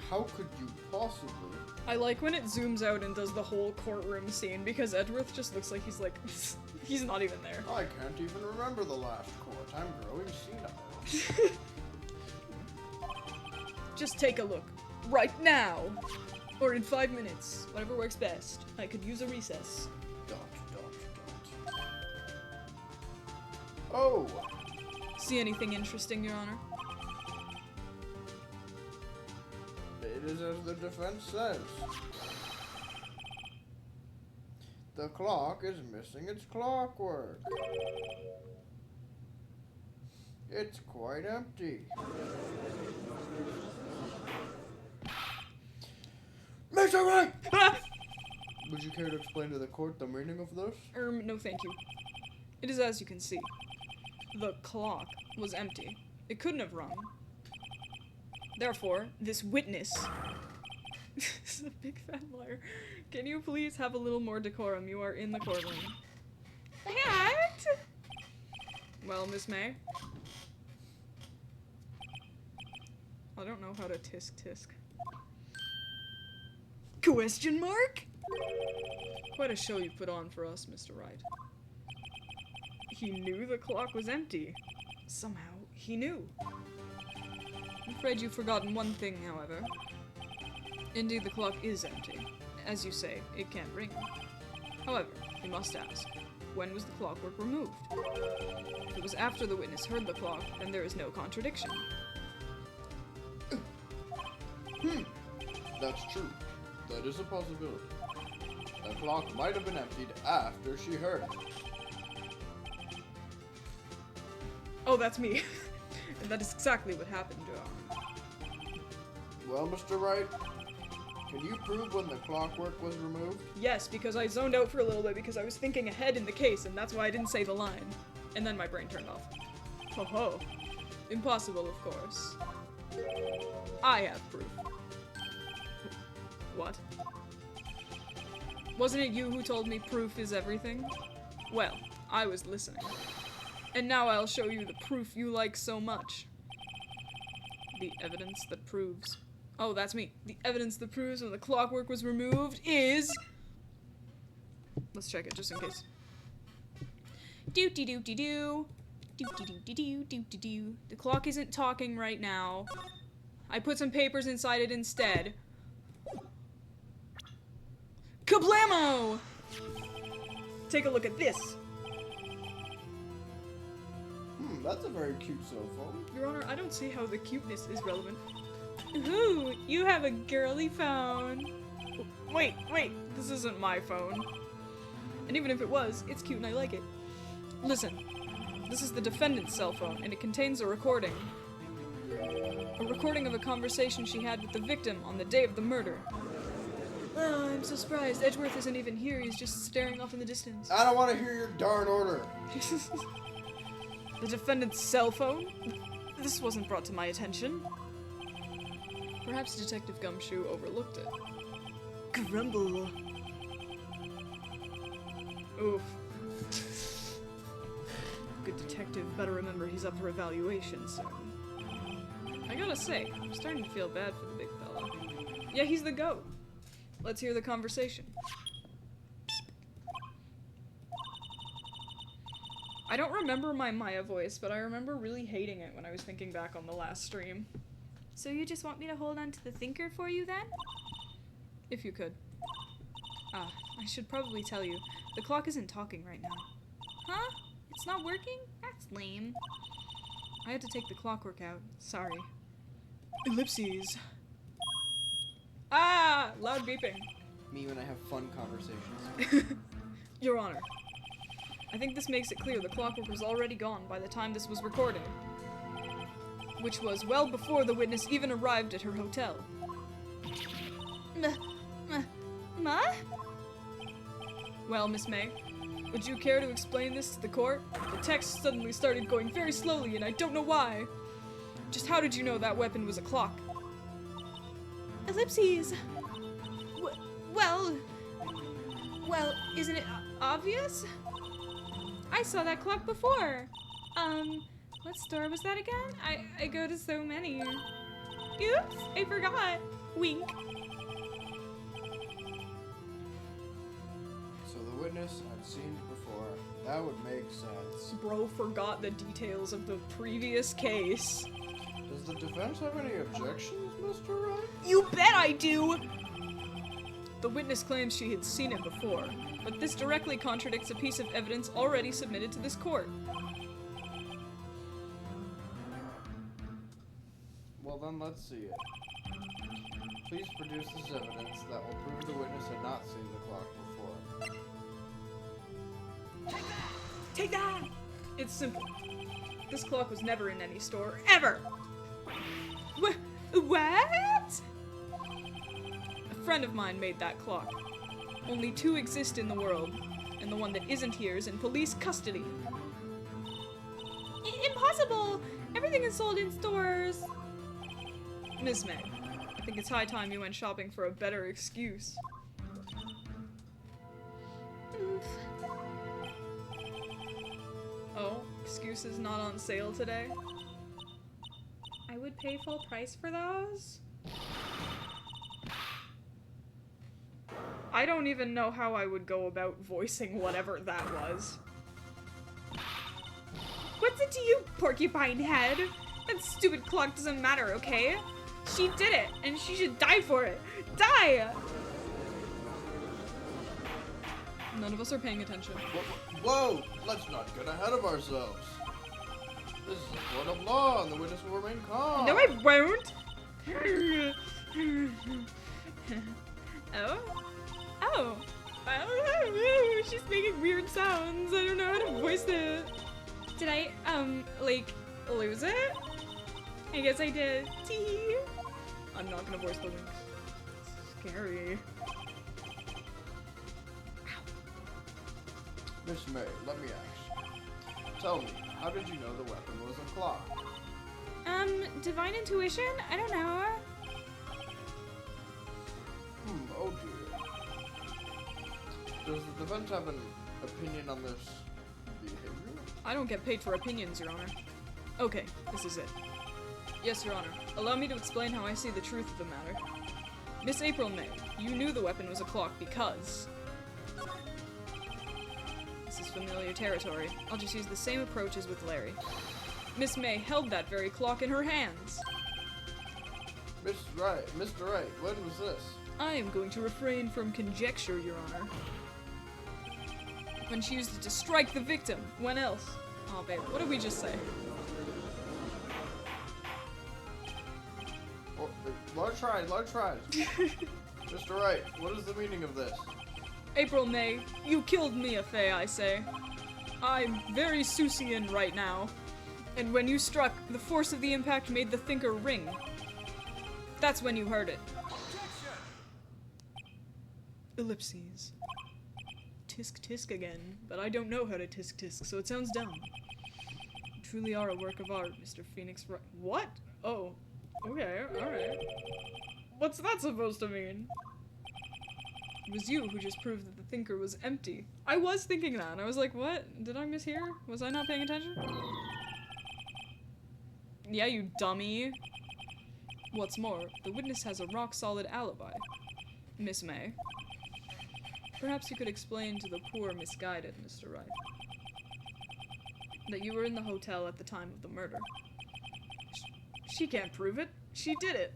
How could you possibly? I like when it zooms out and does the whole courtroom scene because Edgeworth just looks like he's not even there. I can't even remember the last court. I'm growing senile. Just take a look. Right now! Or in 5 minutes. Whatever works best. I could use a recess. ... Oh! See anything interesting, Your Honor? It is as the defense says. The clock is missing its clockwork. It's quite empty. Mr. Wright! Would you care to explain to the court the meaning of this? No thank you. It is as you can see. The clock was empty. It couldn't have rung. Therefore, this witness is a big fat liar. Can you please have a little more decorum? You are in the courtroom. What? Well, Miss May? I don't know how to tisk. Question mark? Quite a show you put on for us, Mr. Wright. He knew the clock was empty. Somehow, he knew. I'm afraid you've forgotten one thing, however. Indeed, the clock is empty. As you say, it can't ring. However, we must ask, when was the clockwork removed? If it was after the witness heard the clock, then there is no contradiction. That's true. That is a possibility. The clock might have been emptied after she heard it. Oh, that's me. And that is exactly what happened, Your Honor. Well, Mr. Wright, can you prove when the clockwork was removed? Yes, because I zoned out for a little bit because I was thinking ahead in the case, and that's why I didn't say the line. And then my brain turned off. Ho ho. Impossible, of course. I have proof. What? Wasn't it you who told me proof is everything? Well, I was listening. And now I'll show you the proof you like so much. The evidence that proves... Oh, that's me. The evidence that proves when the clockwork was removed is... Let's check it, just in case. Doo-dee-doo-dee-doo. Doo-dee-doo-dee-doo. The clock isn't talking right now. I put some papers inside it instead. Kablamo! Take a look at this. That's a very cute cell phone. Your Honor, I don't see how the cuteness is relevant. Ooh, you have a girly phone. Wait, this isn't my phone. And even if it was, it's cute and I like it. Listen, this is the defendant's cell phone, and it contains a recording. A recording of a conversation she had with the victim on the day of the murder. Oh, I'm so surprised. Edgeworth isn't even here, he's just staring off in the distance. I don't want to hear your darn order. The defendant's cell phone? This wasn't brought to my attention. Perhaps Detective Gumshoe overlooked it. Grumble. Oof. Good detective better remember he's up for evaluation soon. I gotta say, I'm starting to feel bad for the big fella. Yeah, he's the GOAT. Let's hear the conversation. I don't remember my Maya voice, but I remember really hating it when I was thinking back on the last stream. So you just want me to hold on to the thinker for you then? If you could. Ah, I should probably tell you, the clock isn't talking right now. Huh? It's not working? That's lame. I had to take the clockwork out. Sorry. Ellipses. Ah! Loud beeping. Me when I have fun conversations. Your Honor, I think this makes it clear the clockwork was already gone by the time this was recorded. Which was well before the witness even arrived at her hotel. Ma? Well, Miss May, would you care to explain this to the court? The text suddenly started going very slowly and I don't know why. Just how did you know that weapon was a clock? Ellipses. Well, isn't it obvious? I saw that clock before. What store was that again? I go to so many. Oops, I forgot. Wink. So the witness had seen it before. That would make sense. Bro forgot the details of the previous case. Does the defense have any objections, Mr. Wright? You bet I do! The witness claims she had seen it before, but this directly contradicts a piece of evidence already submitted to this court. Well then, let's see it. Please produce this evidence that will prove the witness had not seen the clock before. Take that! It's simple. This clock was never in any store, ever! What? A friend of mine made that clock. Only two exist in the world, and the one that isn't here is in police custody. Impossible! Everything is sold in stores. Ms. May, I think it's high time you went shopping for a better excuse. Oof. Oh, excuses not on sale today? I would pay full price for those. I don't even know how I would go about voicing whatever that was. What's it to you, porcupine head? That stupid clock doesn't matter, okay? She did it, and she should die for it. Die! None of us are paying attention. Whoa! Let's not get ahead of ourselves. This is a court of law, and the witness will remain calm. No, I won't. Oh. Oh, she's making weird sounds. I don't know how to voice it. Did I, like, lose it? I guess I did. Tee. I'm not gonna voice the links. Scary. Miss May, let me ask. Tell me, how did you know the weapon was a clock? Divine intuition? I don't know. Oh dear. Does the defense have an opinion on this behavior? I don't get paid for opinions, Your Honor. Okay, this is it. Yes, Your Honor. Allow me to explain how I see the truth of the matter. Miss April May, you knew the weapon was a clock because... This is familiar territory. I'll just use the same approach as with Larry. Miss May held that very clock in her hands. Mr. Wright, when was this? I am going to refrain from conjecture, Your Honor. When she used it to strike the victim. When else? Oh, babe, what did we just say? Oh, large tries. Mr. Wright, what is the meaning of this? April May, you killed Mia Fey, I say. I'm very Susian right now. And when you struck, the force of the impact made the thinker ring. That's when you heard it. Ellipses. Tisk tisk again, but I don't know how to tisk tisk, so it sounds dumb. You truly are a work of art, Mr. Phoenix Wright. What? Oh. Okay, alright. What's that supposed to mean? It was you who just proved that the thinker was empty. I was thinking that, and I was like, what? Did I mishear? Was I not paying attention? Yeah, you dummy. What's more, the witness has a rock-solid alibi. Miss May. Perhaps you could explain to the poor misguided Mr. Wright that you were in the hotel at the time of the murder. She can't prove it. She did it.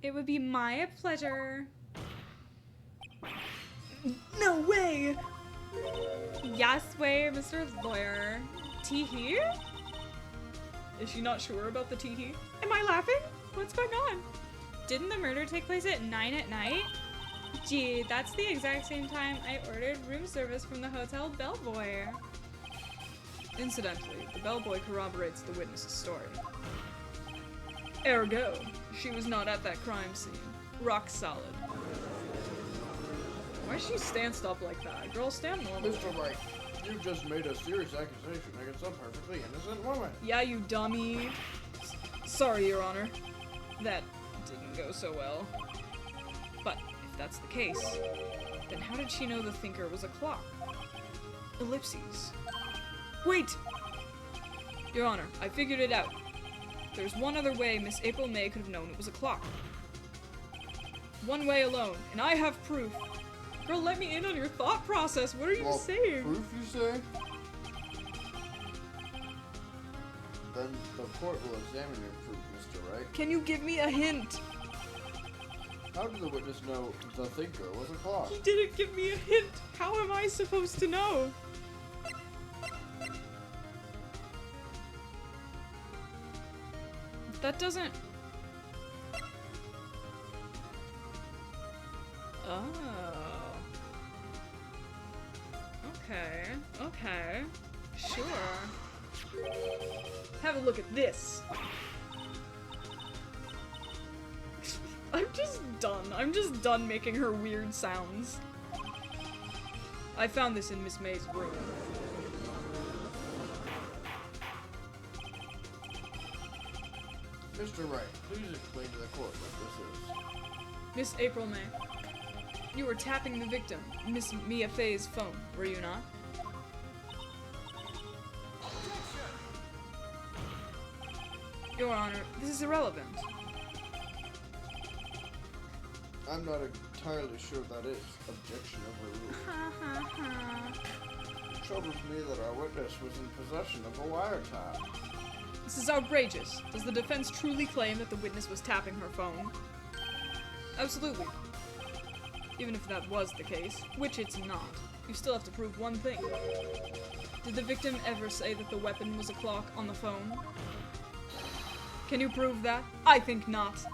It would be my pleasure. No way! Yes way, Mr. Lawyer. Tee-hee? Is she not sure about the tee-hee? Am I laughing? What's going on? Didn't the murder take place at 9 at night? Gee, that's the exact same time I ordered room service from the hotel bellboy. Incidentally, the bellboy corroborates the witness's story. Ergo, she was not at that crime scene. Rock solid. Why does she stand up like that? Girl, stand normal. Mr. Wright, you've just made a serious accusation against a perfectly innocent woman. Yeah, you dummy. Sorry, Your Honor. That didn't go so well. But if that's the case, then how did she know the thinker was a clock? Ellipses. Wait! Your Honor, I figured it out. There's one other way Miss April May could have known it was a clock. One way alone, and I have proof. Girl, let me in on your thought process. What are you saying? Proof, you say? Then the court will examine your proof, Mr. Wright. Can you give me a hint? How did the witness know the thinker was a clock? He didn't give me a hint. How am I supposed to know? That doesn't... Oh. Okay. Okay. Sure. Have a look at this. I'm just done. I'm just done making her weird sounds. I found this in Miss May's room. Mr. Wright, please explain to the court what this is. Miss April May, you were tapping the victim, Miss Mia Fey's phone, were you not? Your Honor, this is irrelevant. I'm not entirely sure that is. Objection overruled. It troubles me that our witness was in possession of a wiretap. This is outrageous. Does the defense truly claim that the witness was tapping her phone? Absolutely. Even if that was the case, which it's not, you still have to prove one thing. Did the victim ever say that the weapon was a clock on the phone? Can you prove that? I think not.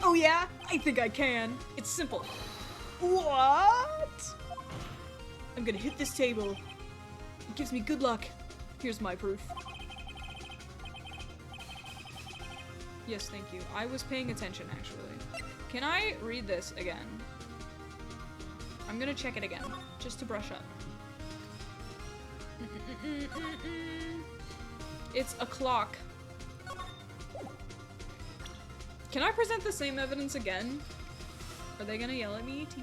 Oh yeah? I think I can. It's simple. What? I'm gonna hit this table. It gives me good luck. Here's my proof. Yes, thank you. I was paying attention, actually. Can I read this again? I'm gonna check it again, just to brush up. It's a clock. Can I present the same evidence again? Are they gonna yell at me? Tee.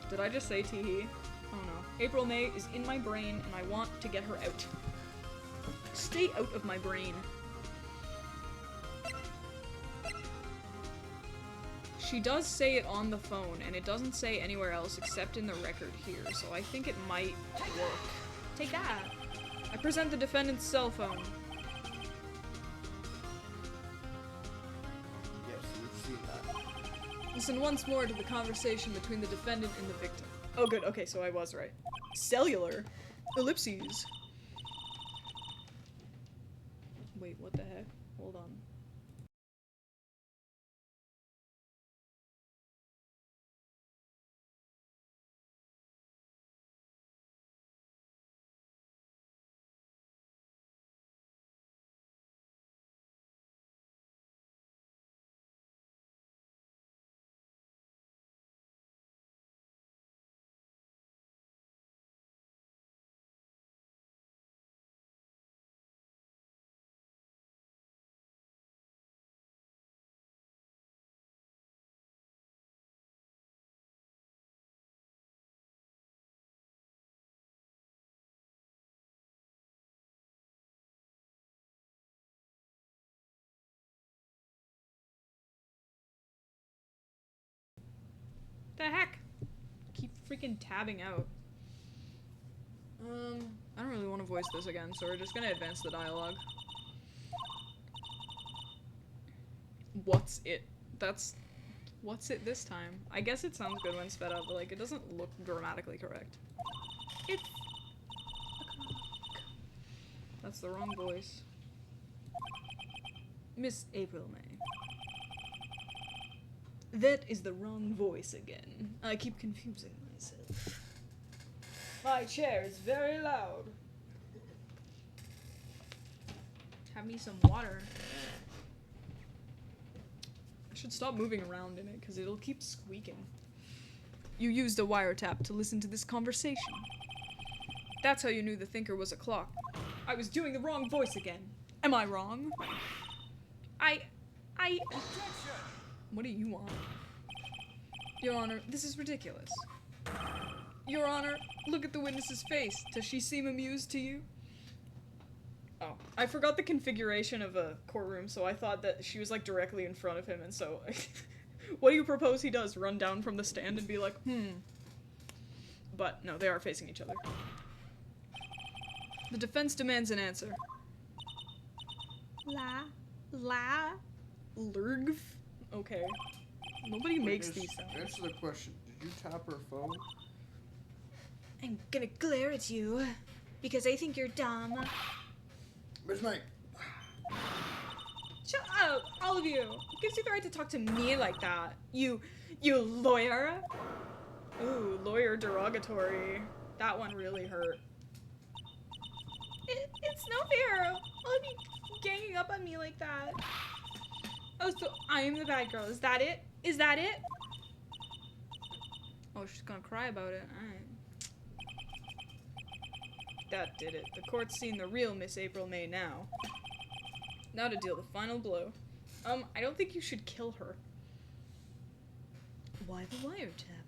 Did I just say tee? Oh no. April May is in my brain, and I want to get her out. Stay out of my brain. She does say it on the phone, and it doesn't say anywhere else except in the record here, so I think it might work. Take that! I present the defendant's cell phone. Yes, we've seen that. Listen once more to the conversation between the defendant and the victim. Oh good, okay, so I was right. Cellular? Ellipses. Wait, what the heck? Hold on. The heck? Keep freaking tabbing out. I don't really want to voice this again, so we're just gonna advance the dialogue. What's it? What's it this time? I guess it sounds good when sped up, but like it doesn't look dramatically correct. It's That's the wrong voice. Miss April May. That is the wrong voice again. I keep confusing myself. My chair is very loud. have me some water. I should stop moving around in it because it'll keep squeaking. You used a wiretap to listen to this conversation. That's how you knew the thinker was a clock. I was doing the wrong voice again. Am I wrong? I What do you want? Your Honor, this is ridiculous. Your Honor, look at the witness's face. Does she seem amused to you? Oh, I forgot the configuration of a courtroom, so I thought that she was like directly in front of him, and so what do you propose he does? Run down from the stand and be like, But no, they are facing each other. The defense demands an answer. La. Lurgv? Okay. Nobody makes these sounds. Answer the question. Did you tap her phone? I'm gonna glare at you because I think you're dumb. Miss May. Shut up, all of you. Who gives you the right to talk to me like that? You lawyer? Ooh, lawyer derogatory. That one really hurt. It's no fair. All of you ganging up on me like that. Oh, so I am the bad girl. Is that it? Is that it? Oh, she's gonna cry about it. Alright. That did it. The court's seen the real Miss April May now. Now to deal the final blow. I don't think you should kill her. Why the wiretap?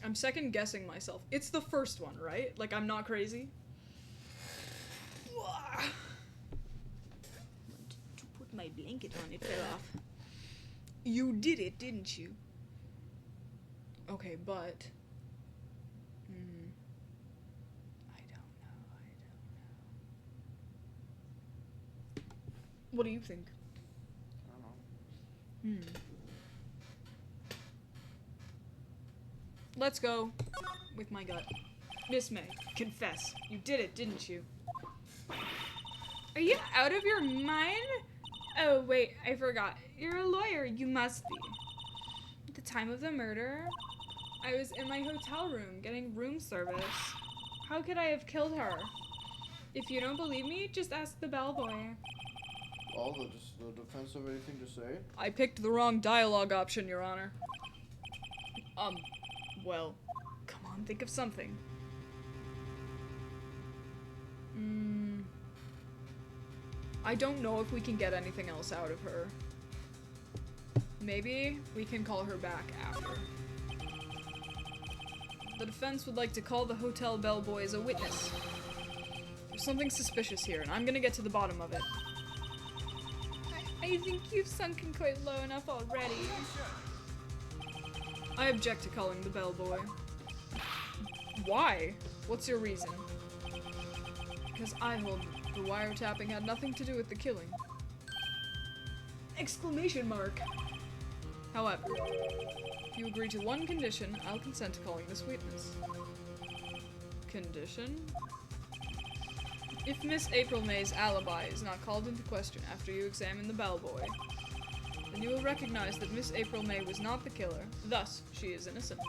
I'm second guessing myself. It's the first one, right? Like, I'm not crazy? To put my blanket on, it fell off. You did it, didn't you? Okay, but... I don't know. What do you think? I don't know. Let's go with my gut. Miss May, confess. You did it, didn't you? Are you out of your mind? Oh, wait, I forgot. You're a lawyer. You must be. At the time of the murder, I was in my hotel room getting room service. How could I have killed her? If you don't believe me, just ask the bellboy. Well, the defense have anything to say? I picked the wrong dialogue option, Your Honor. Well, come on, think of something. I don't know if we can get anything else out of her. Maybe we can call her back after. The defense would like to call the hotel bellboy as a witness. There's something suspicious here, and I'm gonna get to the bottom of it. I think you've sunken quite low enough already. I object to calling the bellboy. Why? What's your reason? Because I hold the wiretapping had nothing to do with the killing. Exclamation mark! However, if you agree to one condition, I'll consent to calling this witness. Condition? If Miss April May's alibi is not called into question after you examine the bellboy, then you will recognize that Miss April May was not the killer, thus she is innocent.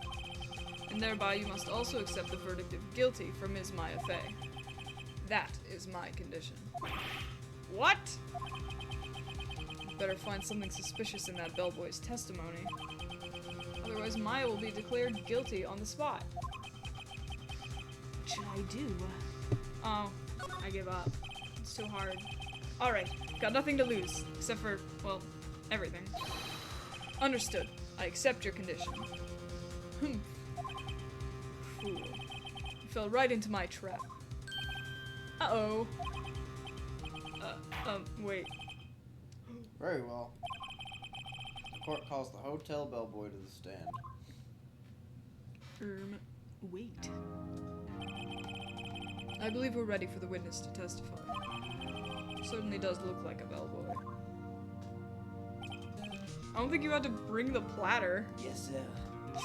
And thereby you must also accept the verdict of guilty for Ms. Maya Fey. That is my condition. What? Better find something suspicious in that bellboy's testimony. Otherwise Maya will be declared guilty on the spot. What should I do? Oh, I give up. It's too hard. Alright, got nothing to lose, except for, well, everything. Understood. I accept your condition. Fool. You fell right into my trap. Uh-oh. Wait. Very well. The court calls the hotel bellboy to the stand. Wait. I believe we're ready for the witness to testify. Certainly does look like a bellboy. I don't think you had to bring the platter. Yes, sir. I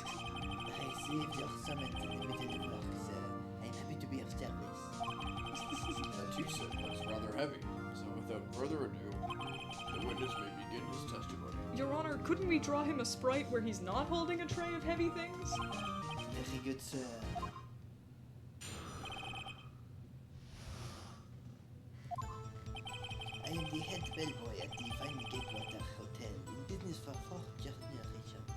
received your summons in the middle of work, sir. I'm happy to be of service. That you said was rather heavy, so without further ado, the witness may begin his testimony. Your Honor, couldn't we draw him a sprite where he's not holding a tray of heavy things? Very good, sir. I am the head bellboy at the Fine Gatewater Hotel, in business for 4 generations.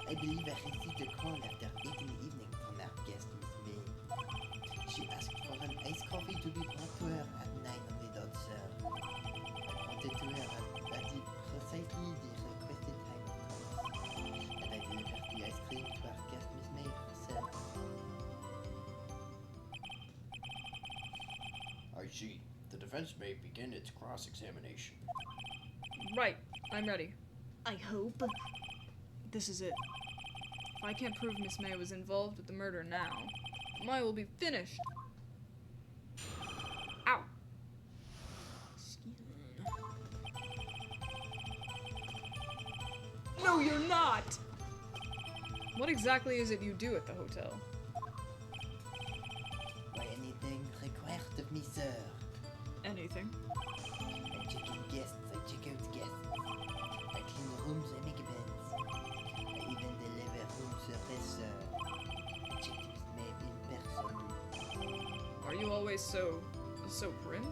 I believe I received a call after 8 in the evening from our guest, Miss May. She asked for an iced coffee to be brought to her at 9 on the dot, sir. I brought it to her at precisely the requested time, of course. And I delivered the ice cream to our guest, Miss May herself. I see. The defense may begin its cross-examination. Right. I'm ready. I hope. This is it. If I can't prove Miss May was involved with the murder now, mine will be finished. Ow. No, you're not! What exactly is it you do at the hotel? Why anything required of me, sir? Anything. I check in guests, I check out guests. I clean rooms, I make beds. I even deliver room service, sir. I check Miss May in person. Are you always so prim?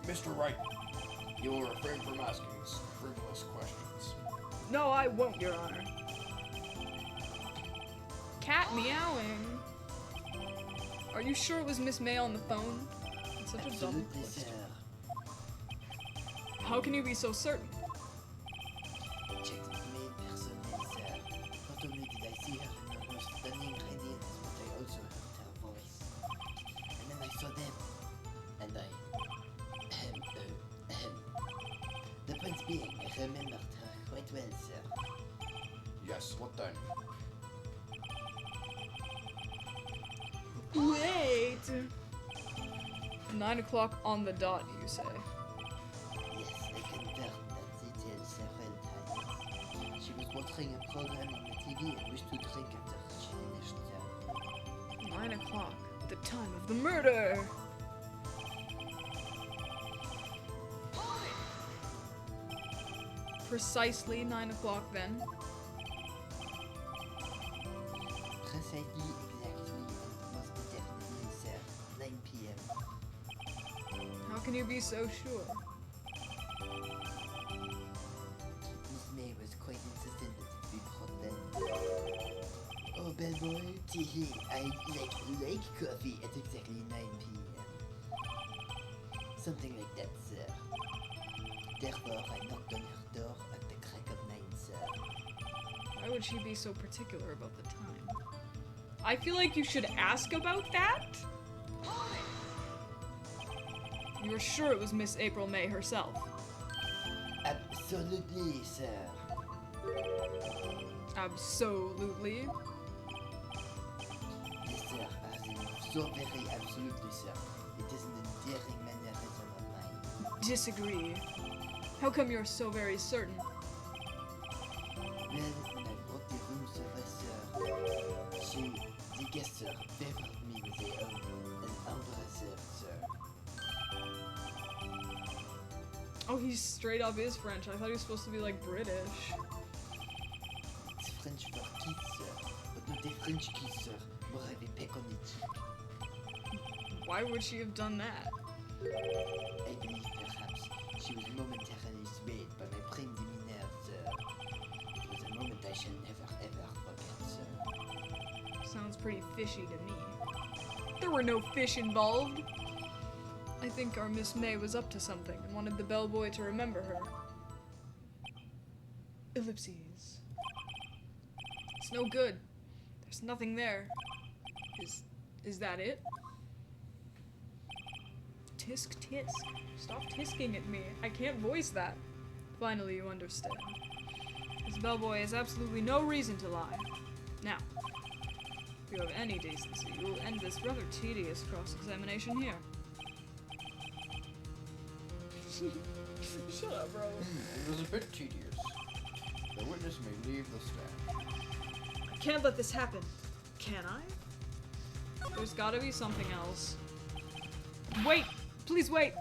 Mr. Wright, you will refrain from asking frivolous questions. No, I won't, Your Honor. Cat meowing. Are you sure it was Miss May on the phone? It's such a dumb Absolutely, question. sir. How can you be so certain? I checked Miss May in person, sir. Not only did I see her in her most stunning radiance, but I also heard her voice. And then I saw them. And I... The point being, I remembered her quite well, sir. Yes, what then? Wait! 9 o'clock on the dot, you say? Yes, I confirmed that detail several times. She was watching a program on the TV and wished to drink after she finished, sir. 9 o'clock, the time of the murder! Precisely 9 o'clock then? Precisely, exactly, and most definitely, sir. 9 p.m. How can you be so sure? Miss May was quite insistent that it be brought then. Oh, bellboy, teehee, I like coffee at exactly 9 p.m. Something like that, sir. Therefore, I knocked on her door at the crack of 9, sir. Why would she be so particular about the time? I feel like you should ask about that? You're sure it was Miss April May herself? Absolutely, sir. Absolutely. Yes, sir, as in so very absolutely, sir. It is an endearing mannerism of mine. Disagree. How come you're so very certain? Well, when I brought the room service, sir, the guest, sir, favored me with an embrasseur, sir. Oh, he's straight up is French. I thought he was supposed to be like British. It's French for kiss, sir, but not a French kiss, sir. More of a peck on the cheek. Why would she have done that? I believe perhaps she was momentarily swayed by my prim demeanor, sir. It was a moment I shall never ever forget, sir. Sounds pretty fishy to me. There were no fish involved. I think our Miss May was up to something and wanted the bellboy to remember her. Ellipses. It's no good. There's nothing there. Is that it? Tisk tisk. Stop tisking at me. I can't voice that. Finally, you understand. This bellboy has absolutely no reason to lie. Now, if you have any decency, you will end this rather tedious cross-examination here. Shut up, bro. It was a bit tedious. The witness may leave the stand. I can't let this happen. Can I? There's gotta be something else. Wait! Please wait!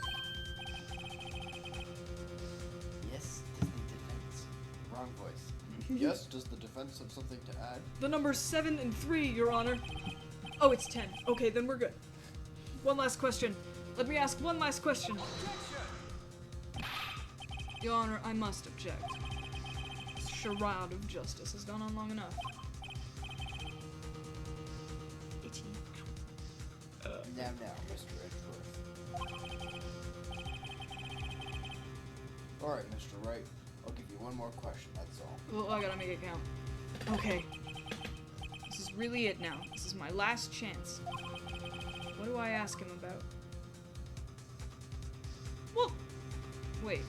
Yes, does the defense. Wrong voice. Yes, does the defense have something to add? The numbers 7 and 3, Your Honor. Oh, it's 10. Okay, then we're good. One last question. Let me ask one last question. Your Honor, I must object. This charade of justice has gone on long enough. Itchy. Now, Mr. Edgeworth. Alright, Mr. Wright. I'll give you one more question, that's all. Well, I gotta make it count. Okay. This is really it now. This is my last chance. What do I ask him about? Well, wait.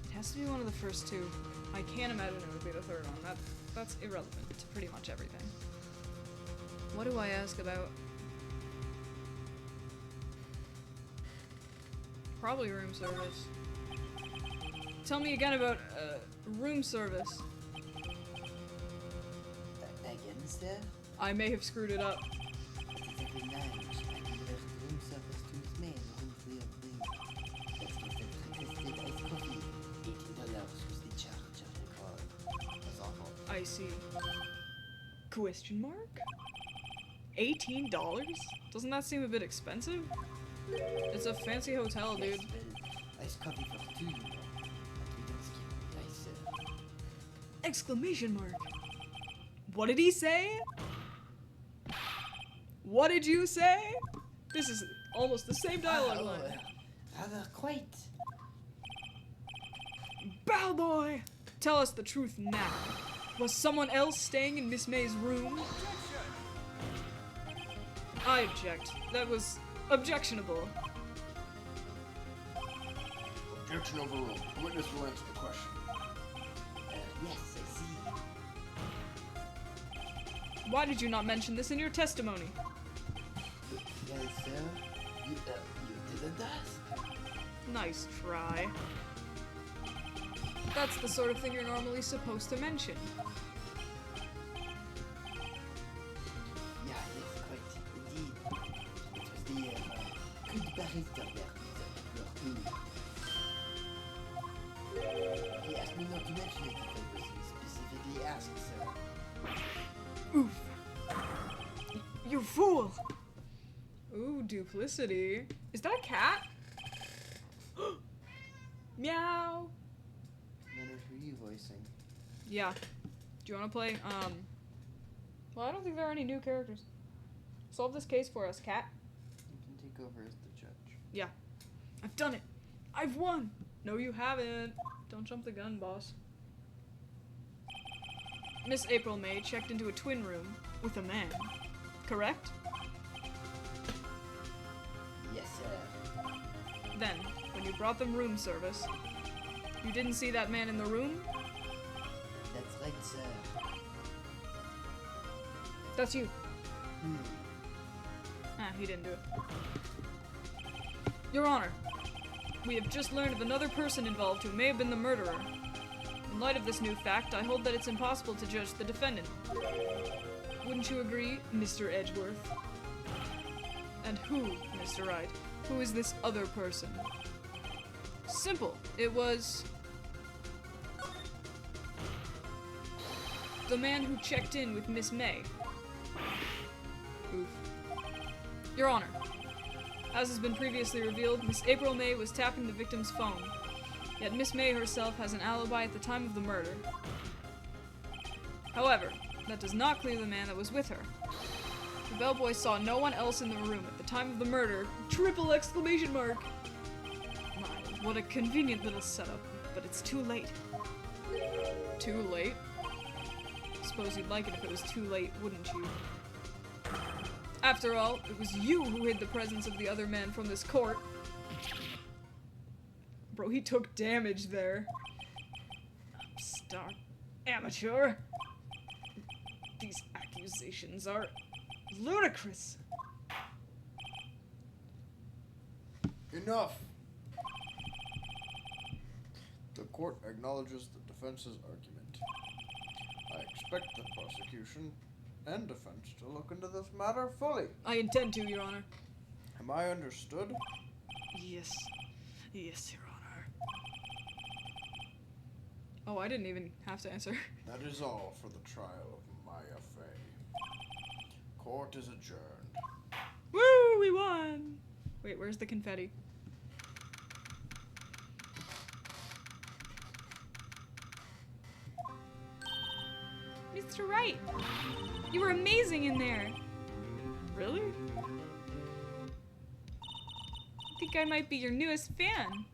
It has to be one of the first two. I can't imagine it would be the third one. That's irrelevant to pretty much everything. What do I ask about? Probably room service. Tell me again about room service. Again, sir? I may have screwed it up. Het is even nice. I delivered room service to Miss May in room 3 of the... That's what the requested iced coffee. $18 was the charge, I recall. That's awful. I see. Question mark? $18? Doesn't that seem a bit expensive? It's a fancy hotel, Yes, dude. well, iced coffee for 2 euro. But we don't skip ice, sir. Exclamation mark. What did he say? What did you say? This is almost the same dialogue line. Rather quite. Bellboy! Tell us the truth now. Was someone else staying in Miss May's room? I object. That was objectionable. Objection overruled. The witness will answer the question. Yes, I see. Why did you not mention this in your testimony? Well, sir, you didn't ask. Nice try. That's the sort of thing you're normally supposed to mention. Yeah, yes, quite. Indeed. It was the good barrister there, your clue. He asked me not to mention it if I was specifically asked, sir. Oof. You fool! Ooh, duplicity. Is that a cat? Meow! Leonard, who are you voicing? Yeah. Do you want to play? Well, I don't think there are any new characters. Solve this case for us, cat. You can take over as the judge. Yeah. I've done it. I've won. No, you haven't. Don't jump the gun, boss. Miss April May checked into a twin room with a man. Correct? Yes, sir. Then, when you brought them room service, you didn't see that man in the room? That's right, sir. That's you. Hmm. Ah, he didn't do it. Your Honor, we have just learned of another person involved who may have been the murderer. In light of this new fact, I hold that it's impossible to judge the defendant. Wouldn't you agree, Mr. Edgeworth? And who, Mr. Wright? Who is this other person? Simple. It was... the man who checked in with Miss May. Oof. Your Honor, as has been previously revealed, Miss April May was tapping the victim's phone. Yet Miss May herself has an alibi at the time of the murder. However, that does not clear the man that was with her. The bellboy saw no one else in the room at the time of the murder. Triple exclamation mark! My, what a convenient little setup, but it's too late. Too late? Suppose you'd like it if it was too late, wouldn't you? After all, it was you who hid the presence of the other man from this court. Bro, he took damage there. darn amateur. These accusations are ludicrous. Enough! The court acknowledges the defense's argument. I expect the prosecution and defense to look into this matter fully. I intend to, Your Honor. Am I understood? Yes. Yes, Your Honor. Oh, I didn't even have to answer. That is all for the trial of Maya Fey. Court is adjourned. Woo! We won! Wait, where's the confetti? Mr. Wright, you were amazing in there. Really? I think I might be your newest fan.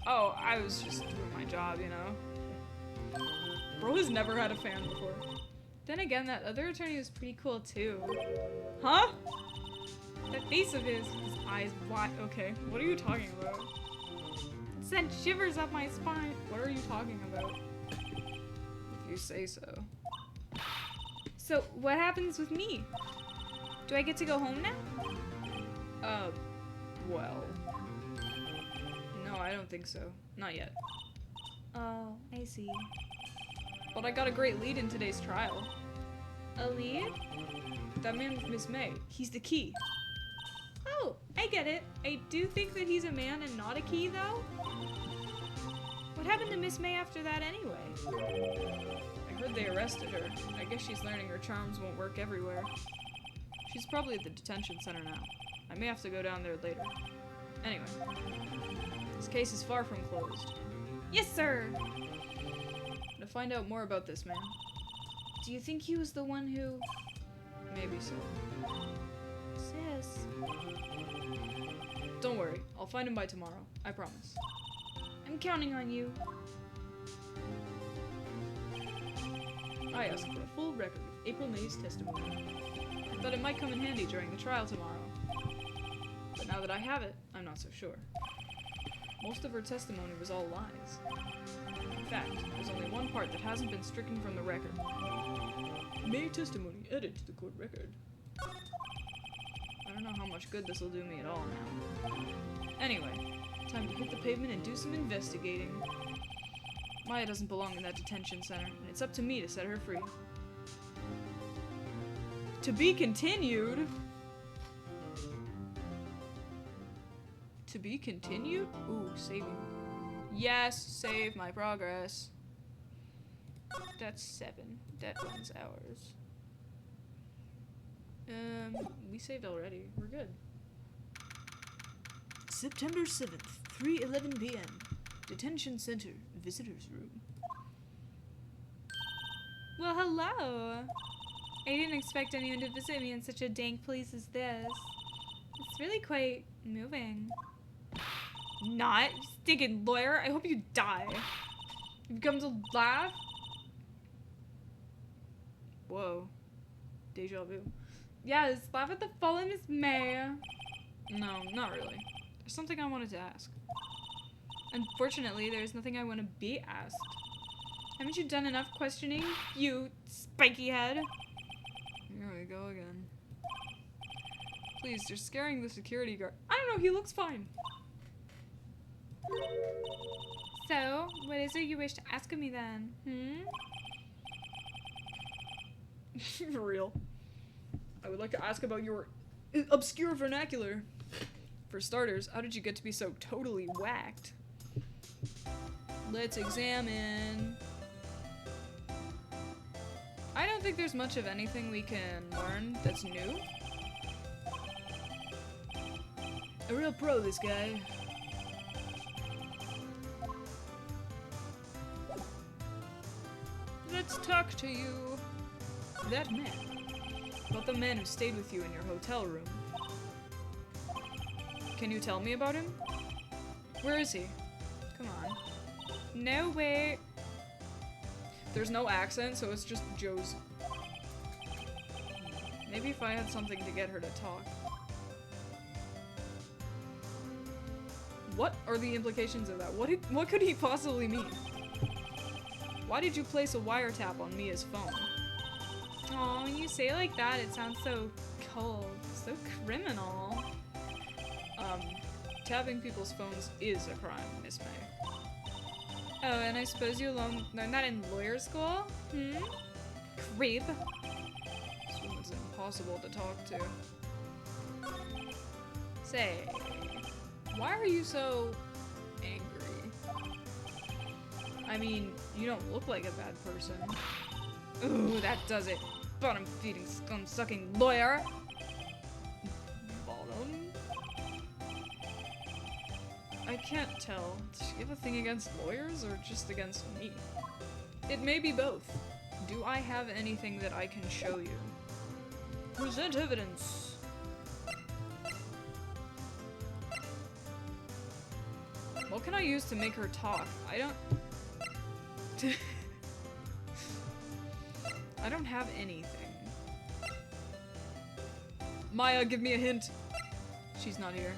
Oh, I was just doing my job, you know. Bro has never had a fan before. Then again, that other attorney was pretty cool too. Huh? That face of his Eyes wide. Okay, what are you talking about? sent shivers up my spine. What are you talking about? If you say so. So, what happens with me? Do I get to go home now? Well. No, I don't think so. Not yet. Oh, I see. But I got a great lead in today's trial. A lead? That man with Miss May. He's the key. Oh, I get it. I do think that he's a man and not a key, though. What happened to Miss May after that anyway? I heard they arrested her. I guess she's learning her charms won't work everywhere. She's probably at the detention center now. I may have to go down there later. Anyway, this case is far from closed. Yes, sir. To find out more about this man. Do you think he was the one who... Maybe so. Sis. Don't worry, I'll find him by tomorrow. I promise. I'm counting on you. I asked for a full record of April May's testimony. I thought it might come in handy during the trial tomorrow. But now that I have it, I'm not so sure. Most of her testimony was all lies. In fact, there's only one part that hasn't been stricken from the record. May testimony added to the court record. I don't know how much good this will do me at all now. Anyway, time to hit the pavement and do some investigating. Maya doesn't belong in that detention center, and it's up to me to set her free. To be continued? To be continued? Ooh, saving. Yes, save my progress. That's 7. That one's ours. We saved already. We're good. September 7th, 3:11 p.m. Detention Center, Visitors Room. Well, hello. I didn't expect anyone to visit me in such a dank place as this. It's really quite moving. Not, you stinking lawyer. I hope you die. You've come to laugh? Whoa. Deja vu. Yes, laugh at the fallen Miss May. No, not really. There's something I wanted to ask. Unfortunately, there's nothing I want to be asked. Haven't you done enough questioning, you spiky head? Here we go again. Please, you're scaring the security guard. I don't know, he looks fine. So, what is it you wish to ask of me then? For real. I would like to ask about your obscure vernacular. For starters, how did you get to be so totally whacked? Let's examine. I don't think there's much of anything we can learn that's new. A real pro, this guy. Let's talk to you. That man. About the man who stayed with you in your hotel room. Can you tell me about him? Where is he? Come on. No way. There's no accent, so it's just Joe's. Maybe if I had something to get her to talk. What are the implications of that? What could he possibly mean? Why did you place a wiretap on Mia's phone? Oh, when you say it like that, it sounds so cold, so criminal. Tapping people's phones is a crime, Miss May. Oh, and I suppose you learned that in lawyer school? Hmm? Creep. This woman's impossible to talk to. Say, Why are you so angry? I mean, you don't look like a bad person. ooh, that does it. Bottom-feeding, scum-sucking lawyer. Bottom? I can't tell. Does she have a thing against lawyers or just against me? It may be both. Do I have anything that I can show you? Present evidence. What can I use to make her talk? I don't... I don't have anything. Maya, give me a hint. She's not here.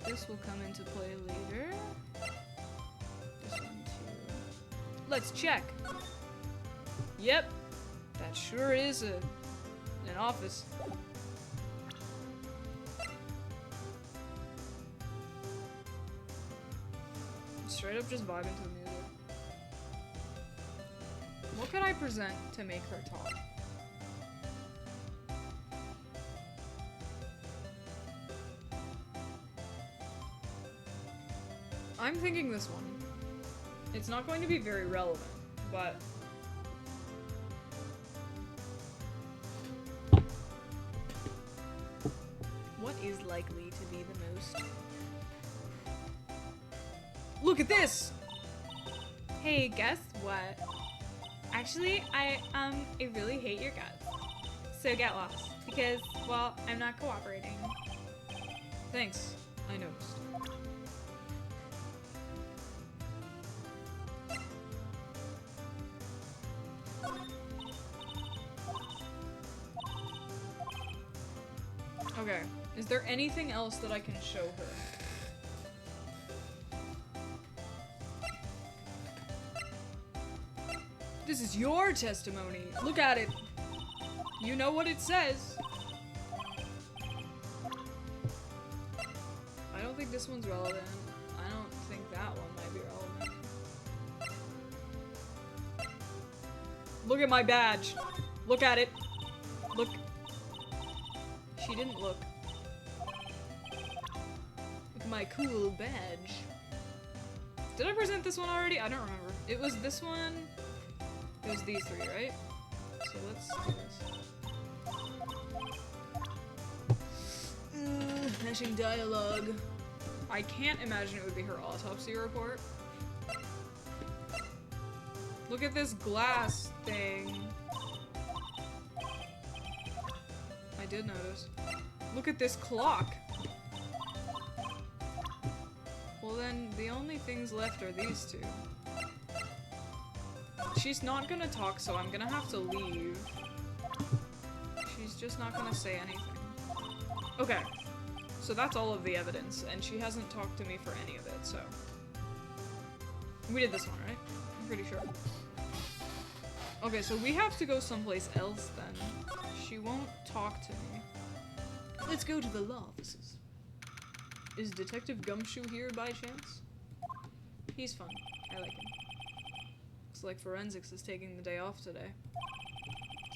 This will come into play later. This one too. Let's check. Yep, that sure is an office. Straight up just vibing to the music. What could I present to make her talk? I'm thinking this one. It's not going to be very relevant, but... What is likely to be the most... Look at this! Hey, guess what? Actually, I really hate your guts. So get lost. Because, well, I'm not cooperating. Thanks, I noticed. Okay, is there anything else that I can show her? This is your testimony. Look at it. You know what it says. I don't think this one's relevant. I don't think that one might be relevant. Look at my badge. Look at it. Look. She didn't look. Look at my cool badge. Did I present this one already? I don't remember. It was this one. It was these three, right? So let's do this. Hashing dialogue. I can't imagine it would be her autopsy report. Look at this glass thing. I did notice. Look at this clock. Well then, the only things left are these two. She's not gonna talk, so I'm gonna have to leave. She's just not gonna say anything. Okay. So that's all of the evidence, and she hasn't talked to me for any of it, so... We did this one, right? I'm pretty sure. Okay, so we have to go someplace else then. She won't talk to me. Let's go to the law offices. Is Detective Gumshoe here by chance? He's fun. I like him. Looks like forensics is taking the day off today.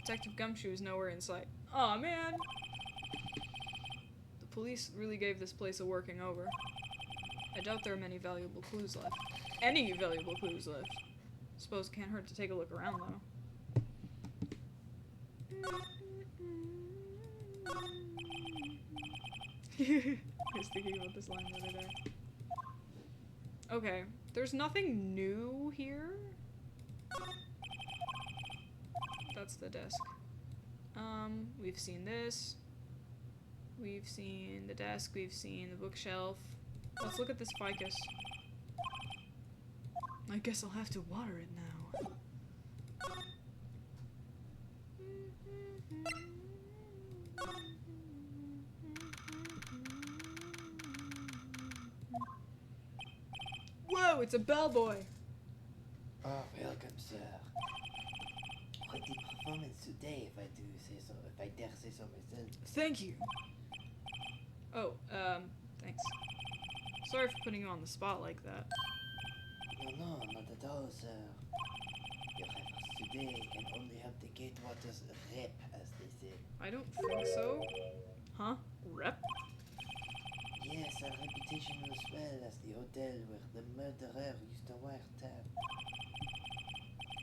Detective Gumshoe is nowhere in sight. Aw, man! The police really gave this place a working over. I doubt there are many valuable clues left. Any valuable clues left. Suppose it can't hurt to take a look around, though. I was thinking about this line the other day. Okay, there's nothing new here. That's the desk. We've seen this. We've seen the desk, we've seen the bookshelf. Let's look at this ficus. I guess I'll have to water it now. Whoa, it's a bellboy! Oh, welcome, sir. Quite the performance today, if I do say so, if I dare say so myself. Thank you. Oh, thanks. Sorry for putting you on the spot like that. No, not at all, sir. Your efforts today can only help the Gatewaters rep, as they say. I don't think so. Huh? Rep? Yes, our reputation was well as the hotel where the murderer used to wiretap.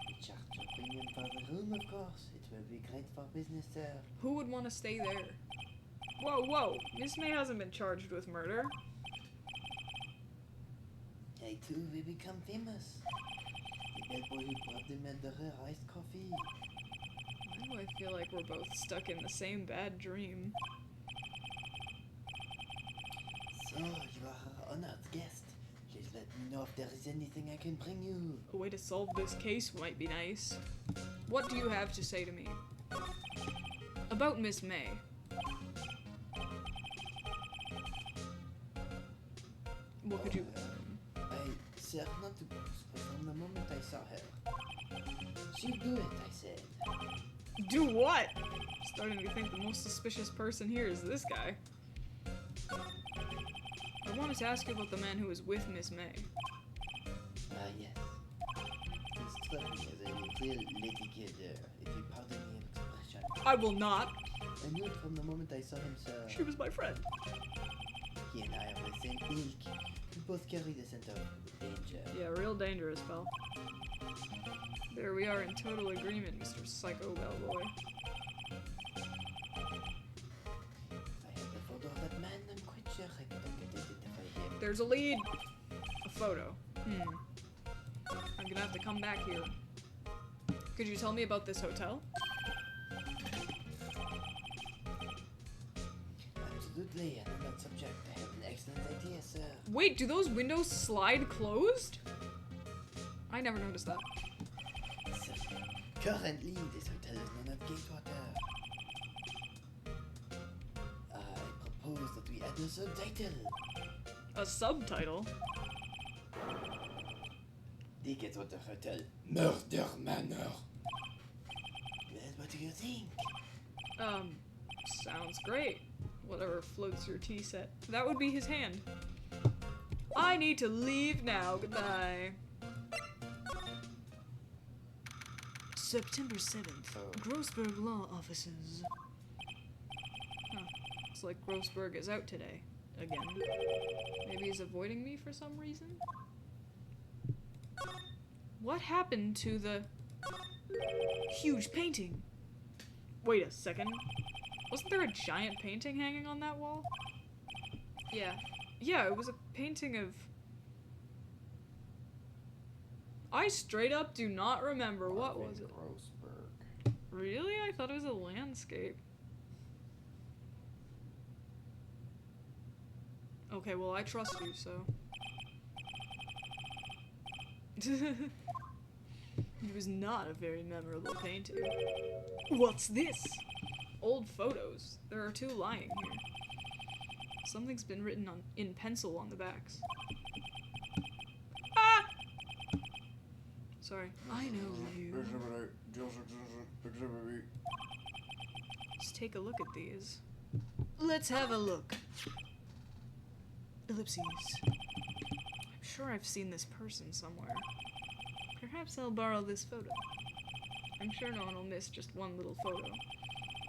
We charge a premium for the room, of course. It will be great for business, sir. Who would want to stay there? Whoa. Miss May hasn't been charged with murder. I too will become famous. The bellboy who brought the murderer iced coffee. Why do I feel like we're both stuck in the same bad dream? So, you are our honored guest. Please let me know if there is anything I can bring you. A way to solve this case might be nice. What do you have to say to me? About Miss May. What could you... I serve not to boast, but from the moment I saw her, she'll do it, I said. Do what? Starting to think the most suspicious person here is this guy. I wanted to ask you about the man who was with Miss May. Yes. He struck me as a real lady killer, if you pardon the expression. I will not. I knew it from the moment I saw him, sir. She was my friend. He and I are the same ilk. We both carry the scent of danger. Yeah, real dangerous, pal. There we are in total agreement, Mr. Psycho Bellboy. I have a photo of that man. I'm quite sure I could identify him. There's a lead. A photo. I'm gonna have to come back here. Could you tell me about this hotel? Absolutely, and on that subject, I have an excellent idea, sir. Wait, do those windows slide closed? I never noticed that. Sir, currently, this hotel is known as Gatewater. I propose that we add a subtitle. A subtitle? The Gatewater Hotel Murder Manor. Well, what do you think? Sounds great. Whatever floats your tea set. That would be his hand. I need to leave now. Goodbye. September 7th. Oh. Grossberg Law Offices. Huh. Looks like Grossberg is out today. Again. Maybe he's avoiding me for some reason? What happened to the huge painting? Wait a second. Wasn't there a giant painting hanging on that wall? Yeah. Yeah, it was a painting of... I straight up do not remember. What was it? Grossberg. Really? I thought it was a landscape. Okay, well, I trust you, so... It was not a very memorable painting. What's this? Old photos. There are two lying here. Something's been written in pencil on the backs. Ah! Sorry. I know you. Let's take a look at these. Let's have a look. Ellipses. I'm sure I've seen this person somewhere. Perhaps I'll borrow this photo. I'm sure no one will miss just one little photo.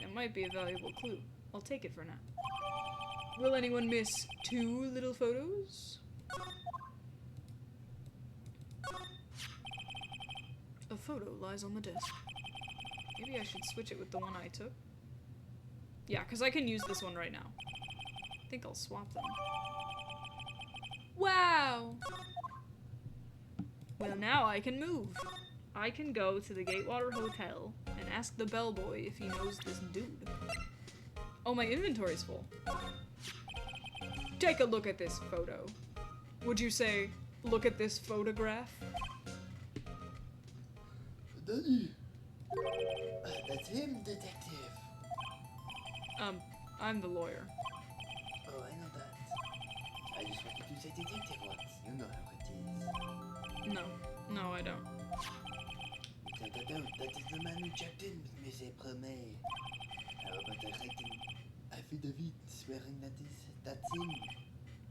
It might be a valuable clue. I'll take it for now. Will anyone miss two little photos? A photo lies on the desk. Maybe I should switch it with the one I took. Yeah, because I can use this one right now. I think I'll swap them. Wow! Well, now I can move. I can go to the Gatewater Hotel and ask the bellboy if he knows this dude. Oh, my inventory's full. Take a look at this photo. Would you say, look at this photograph? Daddy! That's him, detective. I'm the lawyer. Oh, I know that. I just wanted to say detective once. You know how it is. No. No, I don't. Without a doubt, that is the man who checked in with Monsieur Premier. How about I write an affidavit swearing that's him?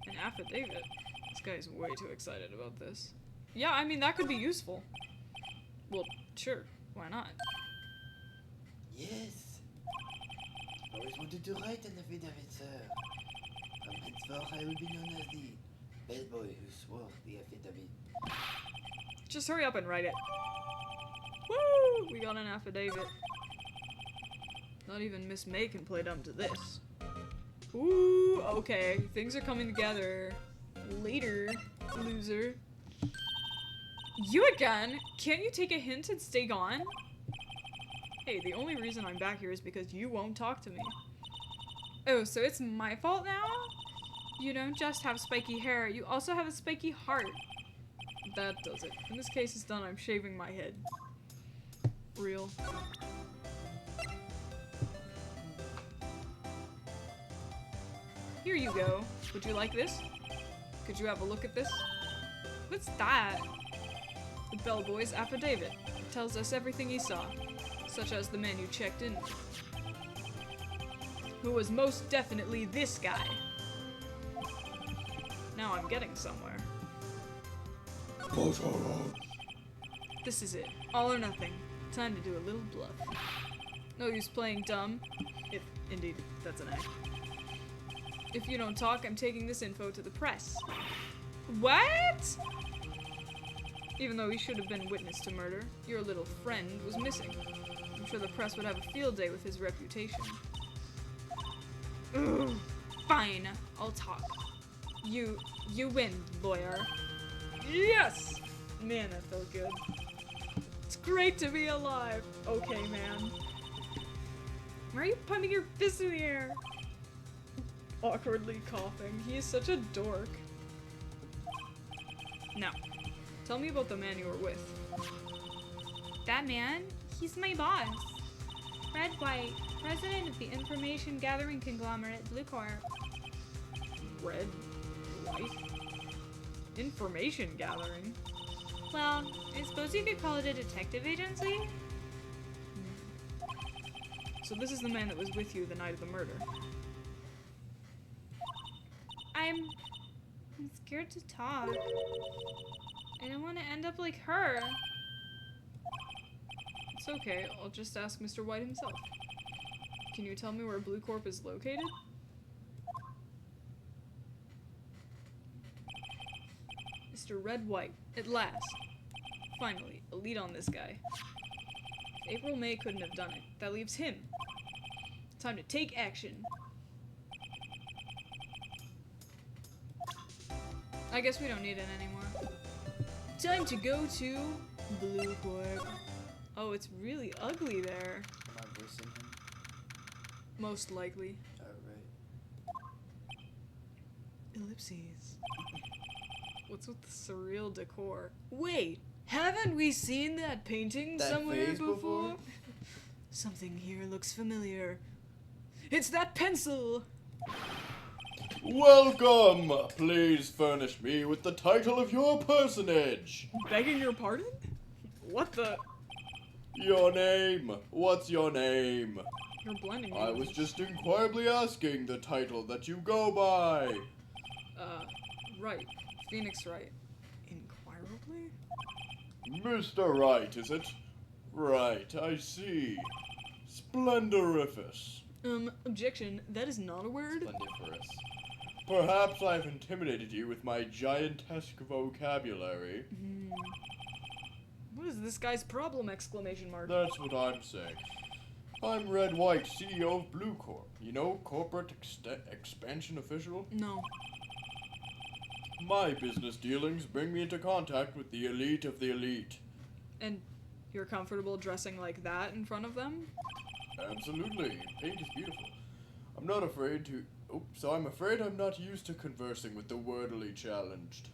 An affidavit? This guy's way too excited about this. Yeah, I mean, that could be useful. Well, sure. Why not? Yes. Always wanted to write an affidavit, sir. From henceforth, I will be known as the bellboy who swore the affidavit. Just hurry up and write it. Woo! We got an affidavit. Not even Miss May can play dumb to this. Ooh, okay. Things are coming together. Later, loser. You again? Can't you take a hint and stay gone? Hey, the only reason I'm back here is because you won't talk to me. Oh, so it's my fault now? You don't just have spiky hair, you also have a spiky heart. That does it. In this case, it's done. I'm shaving my head. Real. Here you go. Would you like this? Could you have a look at this? What's that? The bellboy's affidavit. It tells us everything he saw, such as the man you checked in with, who was most definitely this guy. Now I'm getting somewhere. This is it. All or nothing. Time to do a little bluff. No use playing dumb, if indeed that's an act. If you don't talk, I'm taking this info to the press. What? Even though he should have been witness to murder, your little friend was missing. I'm sure the press would have a field day with his reputation. Ugh. Fine, I'll talk. You win, lawyer. Yes! Man, that felt good. It's great to be alive. Okay, man. Why are you pumping your fist in the air? Awkwardly coughing. He is such a dork. Now, tell me about the man you were with. That man? He's my boss. Red White, president of the information gathering conglomerate Blue Corp. Red? White? Information gathering? Well, I suppose you could call it a detective agency? So this is the man that was with you the night of the murder. I'm scared to talk. I don't want to end up like her. It's okay, I'll just ask Mr. White himself. Can you tell me where Blue Corp is located? Mr. Red White, at last. Finally, a lead on this guy. If April May couldn't have done it, that leaves him. Time to take action. I guess we don't need it anymore. Time to go to Blue Corp. Oh, it's really ugly there. Am I voicing him? Most likely. Alright. Ellipses. What's with the surreal decor? Wait, haven't we seen that painting That somewhere vase before? Something here looks familiar. It's that pencil! Welcome! Please furnish me with the title of your personage. Begging your pardon? What the? Your name. What's your name? You're blending me. I was just inquirably asking the title that you go by. Right. Phoenix Wright. Inquirably? Mr. Wright, is it? Right, I see. Splendoriferous. Objection. That is not a word. Splendiferous. Perhaps I've intimidated you with my giantesque vocabulary. What is this guy's problem? Exclamation mark. That's what I'm saying. I'm Red White, CEO of Blue Corp. You know, corporate expansion official? No. My business dealings bring me into contact with the elite of the elite. And you're comfortable dressing like that in front of them? Absolutely. Paint is beautiful. I'm not afraid to... so I'm afraid I'm not used to conversing with the wordily challenged.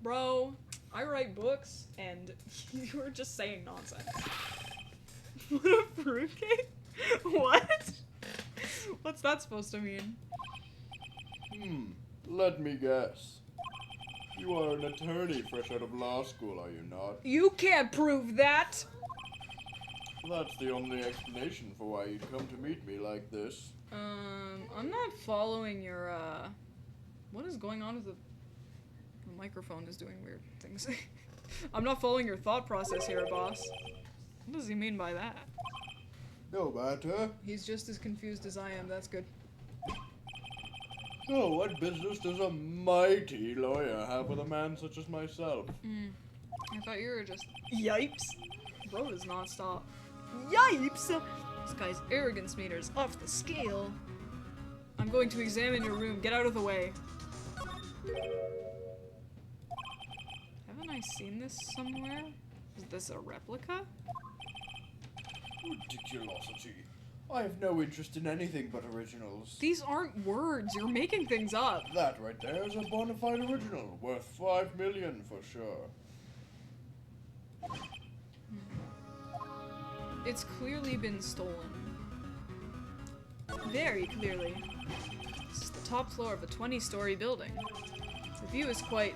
Bro, I write books, and you were just saying nonsense. What a fruitcake? What? What's that supposed to mean? Let me guess. You are an attorney fresh out of law school, are you not? You can't prove that! That's the only explanation for why you'd come to meet me like this. I'm not following your, what is going on with the microphone is doing weird things. I'm not following your thought process here, boss. What does he mean by that? No matter. He's just as confused as I am, that's good. So, what business does a mighty lawyer have with a man such as myself? I thought you were just... Yipes! Bro does not stop. Yipes! This guy's arrogance meter's off the scale. I'm going to examine your room. Get out of the way. Haven't I seen this somewhere? Is this a replica? Ridiculosity. I have no interest in anything but originals. These aren't words. You're making things up. That right there is a bona fide original, worth 5 million for sure. It's clearly been stolen. Very clearly. This is the top floor of a 20-story building. The view is quite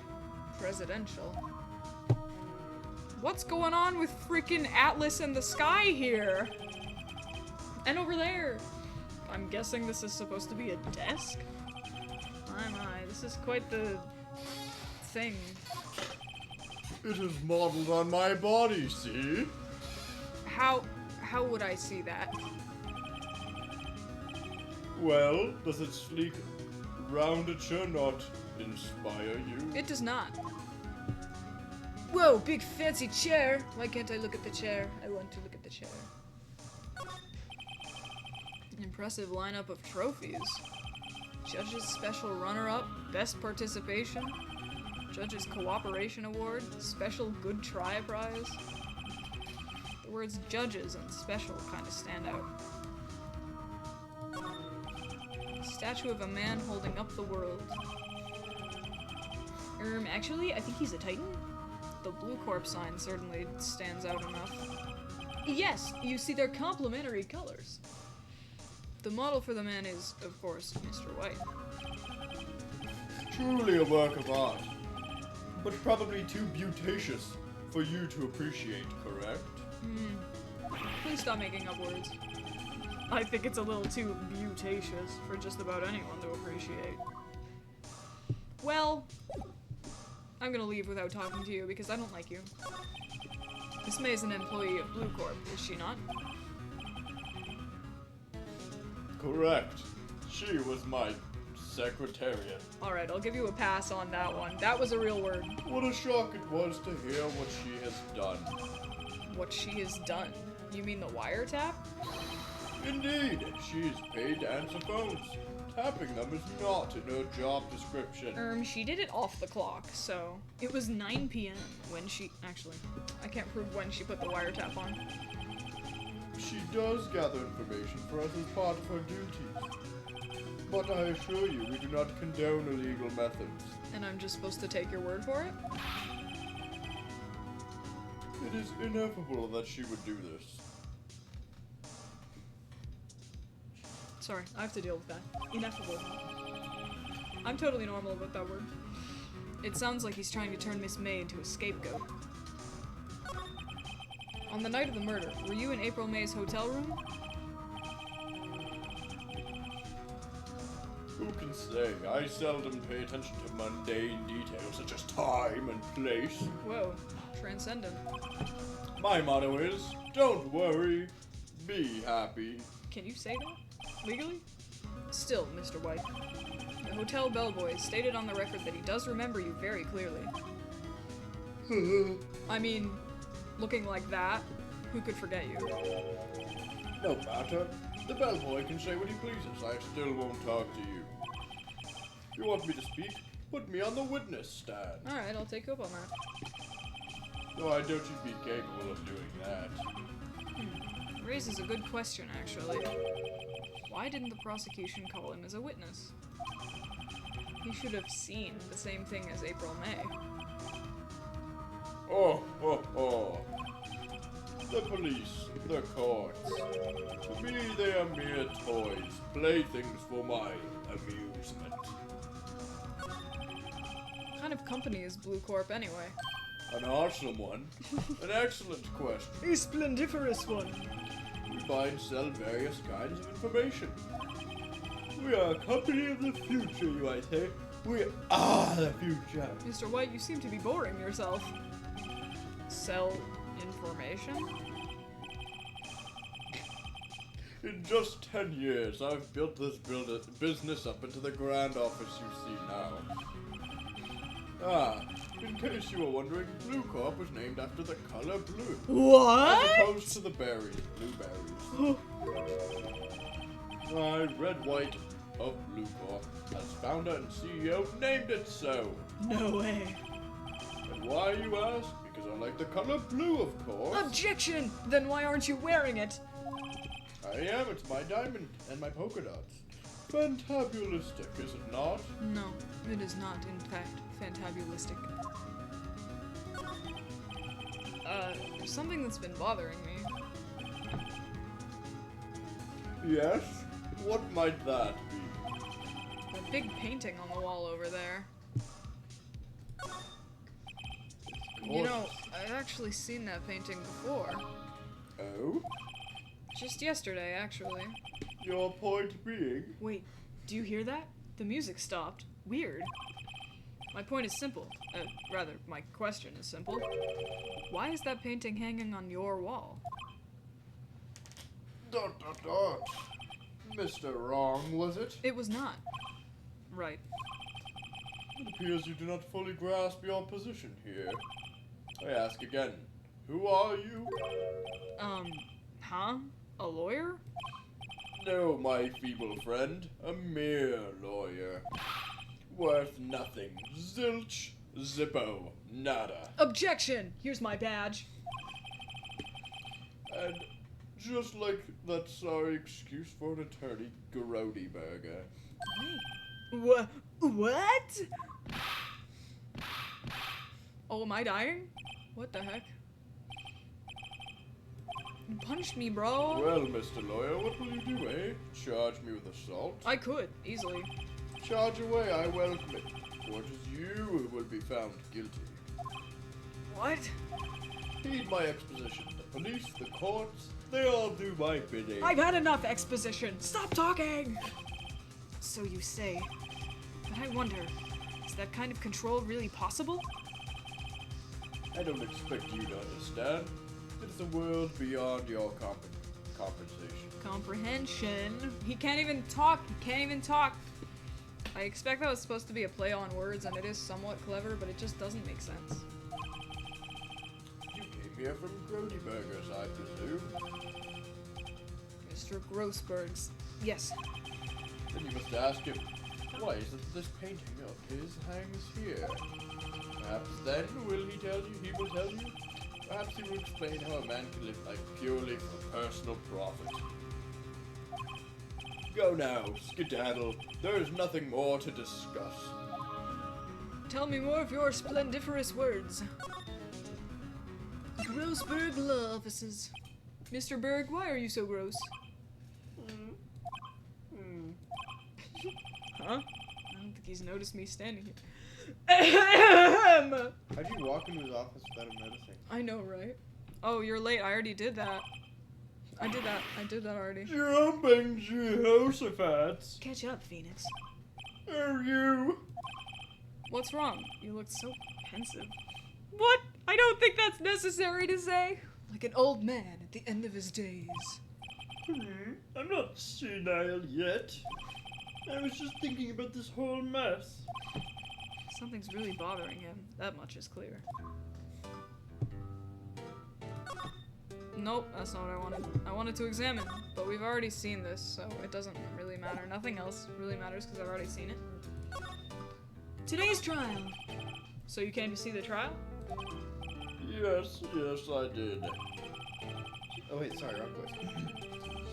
presidential. What's going on with freaking Atlas in the sky here? And over there. I'm guessing this is supposed to be a desk? My, this is quite the thing. It is modeled on my body, see? How would I see that? Well, does its sleek, roundature not inspire you? It does not. Whoa, big fancy chair. Why can't I look at the chair? I want to look at the chair. An impressive lineup of trophies. Judges Special Runner-Up, Best Participation, Judges Cooperation Award, Special Good Try Prize. The words judges and special kind of stand out. Statue of a man holding up the world. Actually, I think he's a Titan. The Blue Corp sign certainly stands out enough. Yes, you see their complementary colors. The model for the man is, of course, Mr. White. Truly a work of art, but probably too beauticious for you to appreciate, correct? Please stop making up words. I think it's a little too beauticious for just about anyone to appreciate. Well, I'm gonna leave without talking to you because I don't like you. Miss May is an employee of Blue Corp, is she not? Correct. She was my secretariat. Alright, I'll give you a pass on that one. That was a real word. What a shock it was to hear what she has done. What she has done? You mean the wiretap? Indeed, she is paid to answer phones. Tapping them is not in her job description. She did it off the clock, so it was 9 p.m. when she... Actually, I can't prove when she put the wiretap on. She does gather information for us as part of her duties. But I assure you, we do not condone illegal methods. And I'm just supposed to take your word for it? It is inevitable that she would do this. Sorry, I have to deal with that. Ineffable. I'm totally normal about that word. It sounds like he's trying to turn Miss May into a scapegoat. On the night of the murder, were you in April May's hotel room? Who can say? I seldom pay attention to mundane details such as time and place. Whoa, transcendent. My motto is, don't worry, be happy. Can you say that? Legally? Still, Mr. White. The hotel bellboy stated on the record that he does remember you very clearly. I mean, looking like that, who could forget you? No matter. The bellboy can say what he pleases. I still won't talk to you. If you want me to speak, put me on the witness stand. Alright, I'll take you up on that. Though I doubt you'd be capable of doing that. Raises a good question, actually. Why didn't the prosecution call him as a witness? He should have seen the same thing as April May. Oh. The police, the courts. To me, they are mere toys, playthings for my amusement. Kind kind of company is Blue Corp anyway? An awesome one. An excellent question. A splendiferous one. We buy and sell various kinds of information. We are a company of the future, you might say. We are the future. Mr. White, you seem to be boring yourself. Sell information? In just 10 years, I've built this business up into the grand office you see now. Ah, in case you were wondering, Blue Corp was named after the color blue. What? As opposed to the berries, blueberries. I, Red White of Blue Corp, as founder and CEO, named it so. No way. And why, you ask? Because I like the color blue, of course. Objection! Then why aren't you wearing it? I am, it's my diamond and my polka dots. Fantabulistic, is it not? No, it is not, in fact, fantabulistic. There's something that's been bothering me. Yes? What might that be? That big painting on the wall over there. You know, I've actually seen that painting before. Oh? Just yesterday, actually. Your point being? Wait, do you hear that? The music stopped. Weird. My point is simple. Rather, my question is simple. Why is that painting hanging on your wall? Dot dot dot. Mr. Wrong, was it? It was not. Right. It appears you do not fully grasp your position here. I ask again, who are you? Huh? A lawyer? No, my feeble friend, a mere lawyer. Worth nothing. Zilch, zippo, nada. Objection! Here's my badge. And just like that sorry excuse for an attorney, Grody Burger. What? Oh, am I dying? What the heck? You punched me, bro. Well, Mr. Lawyer, what will you do, eh? Charge me with assault? I could, easily. Charge away, I welcome it. For it is you who will be found guilty. What? Heed my exposition. The police, the courts, they all do my bidding. I've had enough exposition. Stop talking! So you say. But I wonder, is that kind of control really possible? I don't expect you to understand. It's a world beyond your compensation. Comprehension. He can't even talk. He can't even talk. I expect that was supposed to be a play on words, and it is somewhat clever, but it just doesn't make sense. You came here from Grody Burgers, I presume. Mr. Grossberg's. Yes. Then you must ask him, why is it this painting of his hangs here? Perhaps then will he tell you, he will tell you? Perhaps he will explain how a man can live life purely for personal profit. Go now, skedaddle. There is nothing more to discuss. Tell me more of your splendiferous words. Grossberg Law Offices. Mr. Berg, why are you so gross? Huh? I don't think he's noticed me standing here. How'd you walk into his office without him noticing? I know, right? Oh, you're late. I already did that. I did that already. Jumping Jehoshaphat! Catch up, Phoenix. Are you? What's wrong? You look so pensive. What? I don't think that's necessary to say. Like an old man at the end of his days. I'm not senile yet. I was just thinking about this whole mess. Something's really bothering him. That much is clear. Nope, that's not what I wanted. I wanted to examine, but we've already seen this, so it doesn't really matter. Nothing else really matters because I've already seen it. Today's trial. So you came to see the trial? Yes, I did. Oh wait, sorry, wrong question.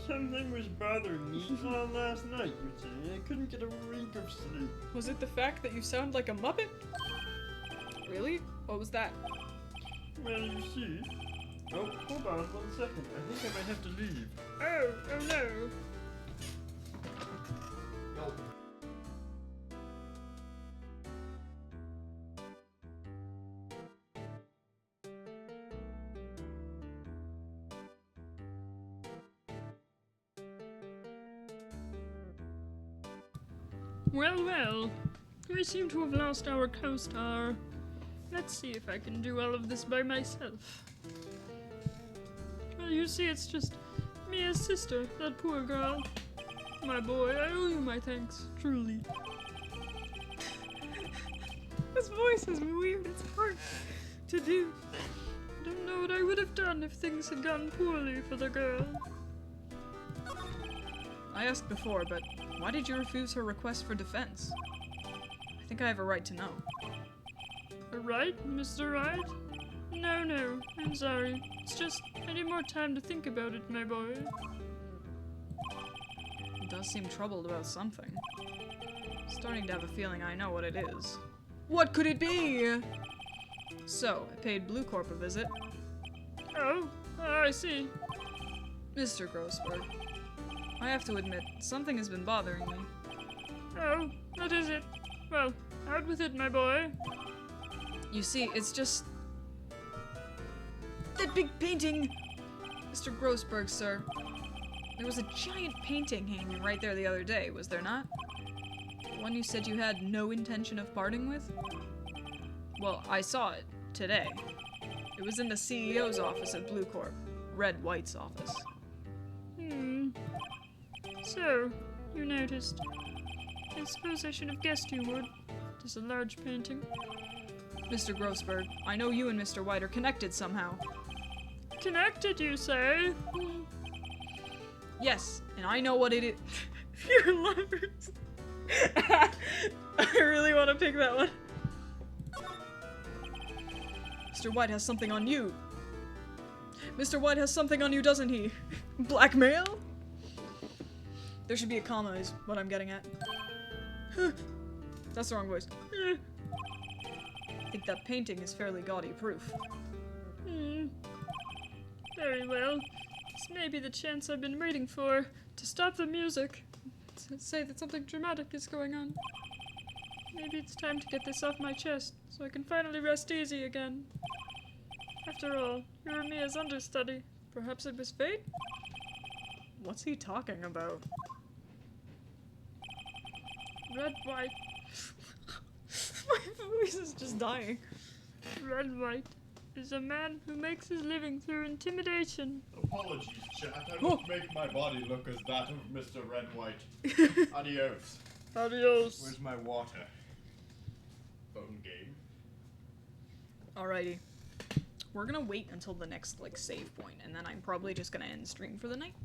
Something was bothering me last night, you see. I couldn't get a wink of sleep. Was it the fact that you sound like a Muppet? Really? What was that? Well, you see. Oh, hold on 1 second. I think I might have to leave. Oh no. Well, well. We seem to have lost our co-star. Let's see if I can do all of this by myself. Well, you see, it's just Mia's sister, that poor girl. My boy, I owe you my thanks, truly. This voice is weird, it's hard to do. I don't know what I would have done if things had gone poorly for the girl. I asked before, but why did you refuse her request for defense? I think I have a right to know. A right, Mr. Right? No, I'm sorry. It's just, I need more time to think about it, my boy. He does seem troubled about something. Starting to have a feeling I know what it is. What could it be? So, I paid Blue Corp a visit. Oh, I see. Mr. Grossberg, I have to admit, something has been bothering me. Oh, what is it? Well, out with it, my boy. You see, it's just... that big painting! Mr. Grossberg, sir. There was a giant painting hanging right there the other day, was there not? The one you said you had no intention of parting with? Well, I saw it today. It was in the CEO's office at Blue Corp, Red White's office. So, you noticed. I suppose I should have guessed you would. It is a large painting. Mr. Grossberg, I know you and Mr. White are connected somehow. Connected, you say? Yes, and I know what it is. You're lovers. I really want to pick that one. Mr. White has something on you. Mr. White has something on you, doesn't he? Blackmail? There should be a comma is what I'm getting at. That's the wrong voice. I think that painting is fairly gaudy proof. Very well. This may be the chance I've been waiting for. To stop the music. To say that something dramatic is going on. Maybe it's time to get this off my chest, so I can finally rest easy again. After all, you were Mia's understudy. Perhaps it was fate? What's he talking about? Red White. My voice is just dying. Red White is a man who makes his living through intimidation. Apologies, chat. I must make my body look as that of Mr. Red White. Adios. Adios. Where's my water? Phone game. Alrighty. We're gonna wait until the next, save point, and then I'm probably just gonna end stream for the night.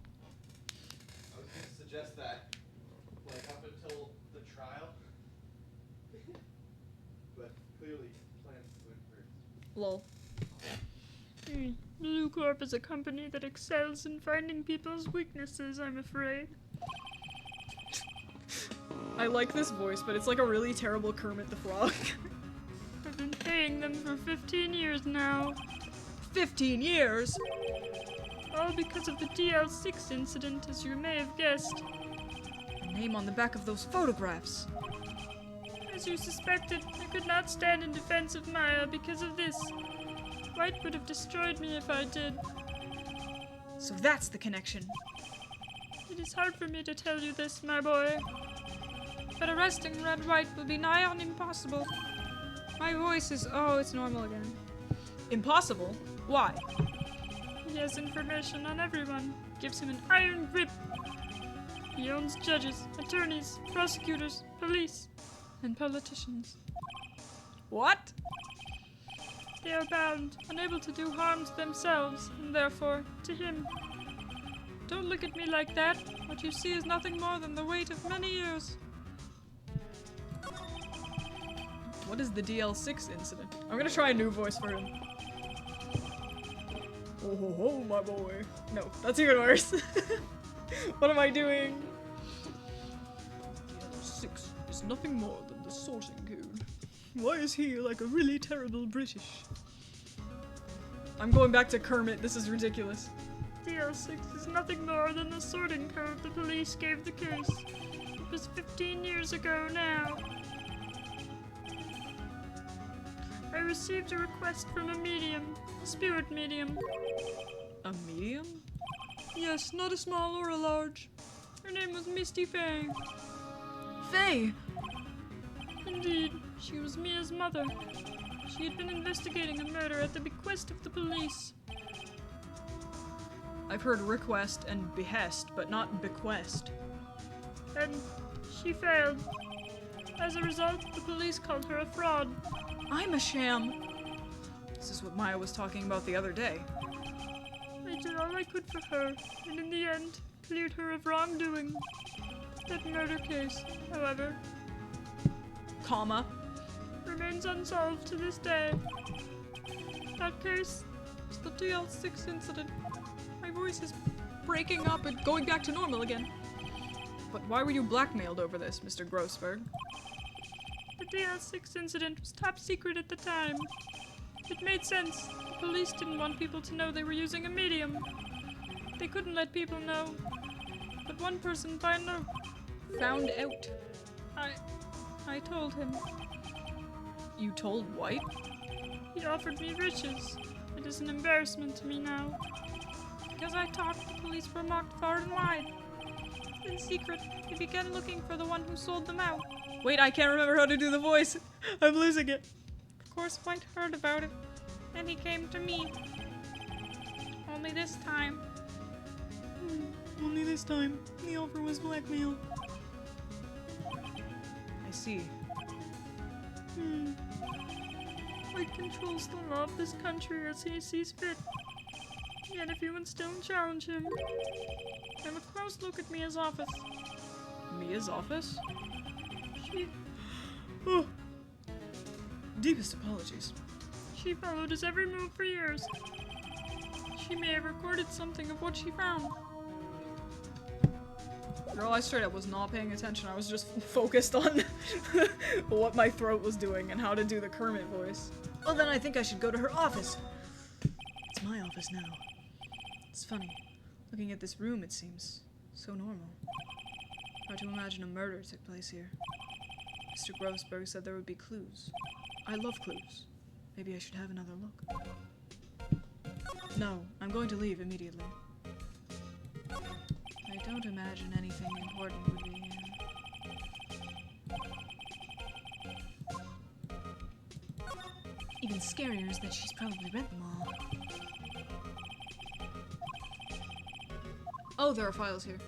I was going to suggest that, up until the trial. But clearly, plans went first. Lol. Blue Corp is a company that excels in finding people's weaknesses, I'm afraid. I like this voice, but it's like a really terrible Kermit the Frog. I've been paying them for 15 years now. 15 years? All because of the DL6 incident, as you may have guessed. The name on the back of those photographs. As you suspected, I could not stand in defense of Maya because of this. White would have destroyed me if I did. So that's the connection. It is hard for me to tell you this, my boy. But arresting Red White will be nigh on impossible. My voice is... oh, it's normal again. Impossible? Why? He has information on everyone. Gives him an iron grip. He owns judges, attorneys, prosecutors, police, and politicians. What? They are bound, unable to do harm to themselves, and therefore, to him. Don't look at me like that. What you see is nothing more than the weight of many years. What is the DL6 incident? I'm gonna try a new voice for him. Oh ho ho, my boy. No, that's even worse. What am I doing? DL6 is nothing more than the sorting code. Why is he like a really terrible British? I'm going back to Kermit, this is ridiculous. DL6 is nothing more than the sorting code the police gave the case. It was 15 years ago now. I received a request from a medium, a spirit medium. A medium? Yes, not a small or a large. Her name was Misty Fay. Faye! Indeed, she was Mia's mother. She had been investigating a murder at the bequest of the police. I've heard request and behest, but not bequest. And she failed. As a result, the police called her a fraud. I'm a sham. This is what Maya was talking about the other day. I did all I could for her, and in the end, cleared her of wrongdoing. That murder case, however, Comma. remains unsolved to this day. That case, It's the DL6 incident. My voice is breaking up and going back to normal again. But why were you blackmailed over this, Mr. Grossberg? the DL6 incident was top secret at the time. It made sense. The police didn't want people to know they were using a medium. They couldn't let people know. But one person found out. I told him. You told White? He offered me riches. It is an embarrassment to me now. Because I talked, the police were mocked far and wide. In secret, he began looking for the one who sold them out. Wait, I can't remember how to do the voice. I'm losing it. Of course, White heard about it, and he came to me. Only this time. Only this time, the offer was blackmail. I see. White controls the law of this country as he sees fit. Yet if you would still challenge him, have a close look at Mia's office. Mia's office? She Oh. Deepest apologies. followed his every move for years. She may have recorded something of what she found. Girl, I straight up was not paying attention. I was just focused on what my throat was doing and how to do the Kermit voice. Well, then I think I should go to her office. It's my office now. It's funny. Looking at this room, it seems so normal. Hard to imagine a murder took place here. Mr. Grossberg said there would be clues. I love clues. Maybe I should have another look. No, I'm going to leave immediately. I don't imagine anything important would be here. Even scarier is that she's probably read them all. Oh, there are files here.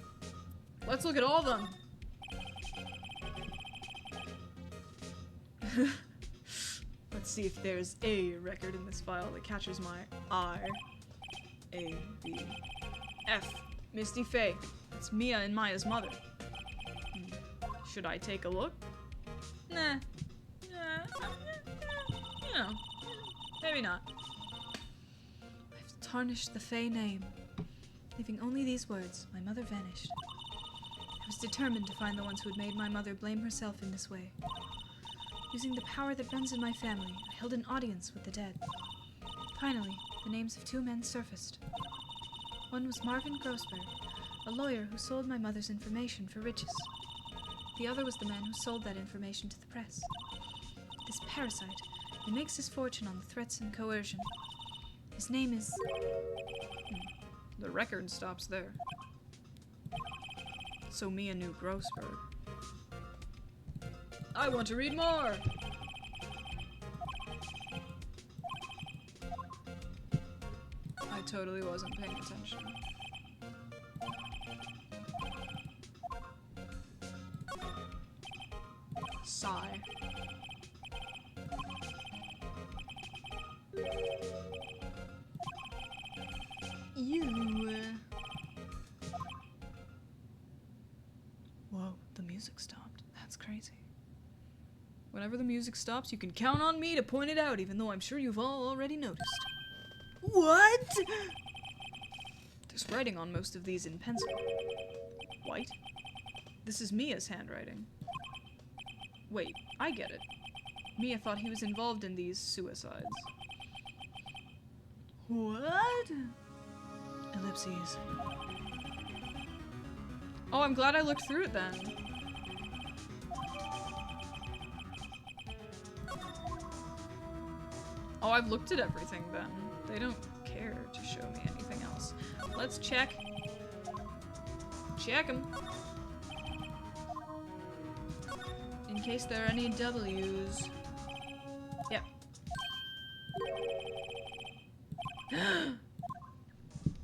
Let's look at all of them! Let's see if there's a record in this file that catches my eye. A, B, F. Misty Faye. It's Mia and Maya's mother. Should I take a look? Nah. You know, maybe not. I've tarnished the Faye name, leaving only these words, my mother vanished. I was determined to find the ones who had made my mother blame herself in this way. Using the power that runs in my family, I held an audience with the dead. Finally, the names of two men surfaced. One was Marvin Grossberg, a lawyer who sold my mother's information for riches. The other was the man who sold that information to the press. This parasite, who makes his fortune on threats and coercion. His name is... The record stops there. So Mia knew Grossberg. I want to read more! I totally wasn't paying attention. Sigh. Whoa, the music stopped. That's crazy. Whenever the music stops, you can count on me to point it out, even though I'm sure you've all already noticed. What? There's writing on most of these in pencil. White? This is Mia's handwriting. Wait, I get it. Mia thought he was involved in these suicides. What? Ellipses. Oh, I'm glad I looked through it then. Oh, I've looked at everything then. They don't care to show me anything else. Let's check. Check them. In case there are any W's. Yep.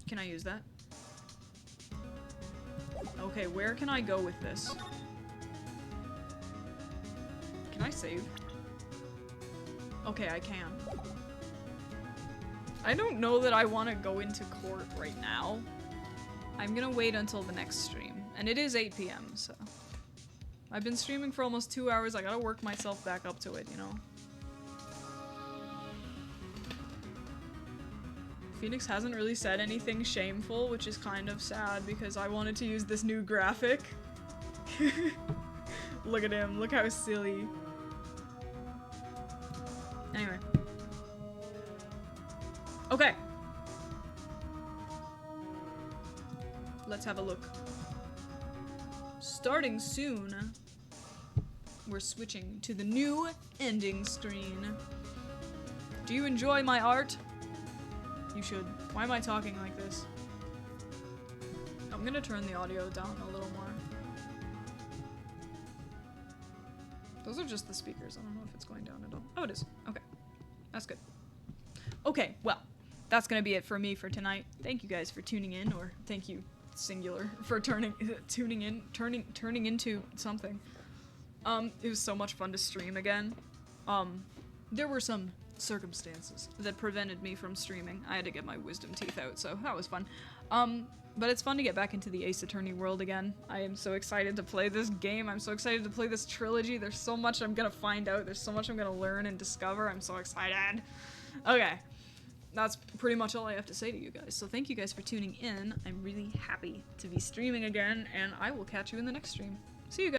Can I use that? Okay, where can I go with this? Can I save? Okay, I can. I don't know that I want to go into court right now. I'm gonna wait until the next stream. And it is 8 p.m., so... I've been streaming for almost 2 hours, I gotta work myself back up to it, you know? Phoenix hasn't really said anything shameful, which is kind of sad because I wanted to use this new graphic. Look at him, look how silly. Anyway. Okay. Let's have a look. Starting soon, we're switching to the new ending screen. Do you enjoy my art? You should. Why am I talking like this? I'm gonna turn the audio down a little more. Those are just the speakers. I don't know if it's going down at all. Oh, it is. Okay. That's good. Okay, well, that's gonna be it for me for tonight. Thank you guys for tuning in, or thank you, singular, for turning into something. It was so much fun to stream again. There were some circumstances that prevented me from streaming. I had to get my wisdom teeth out, so that was fun. But it's fun to get back into the Ace Attorney world again. I am so excited to play this game. I'm so excited to play this trilogy. There's so much I'm gonna find out. There's so much I'm gonna learn and discover. I'm so excited. Okay. That's pretty much all I have to say to you guys. So thank you guys for tuning in. I'm really happy to be streaming again, and I will catch you in the next stream. See you guys.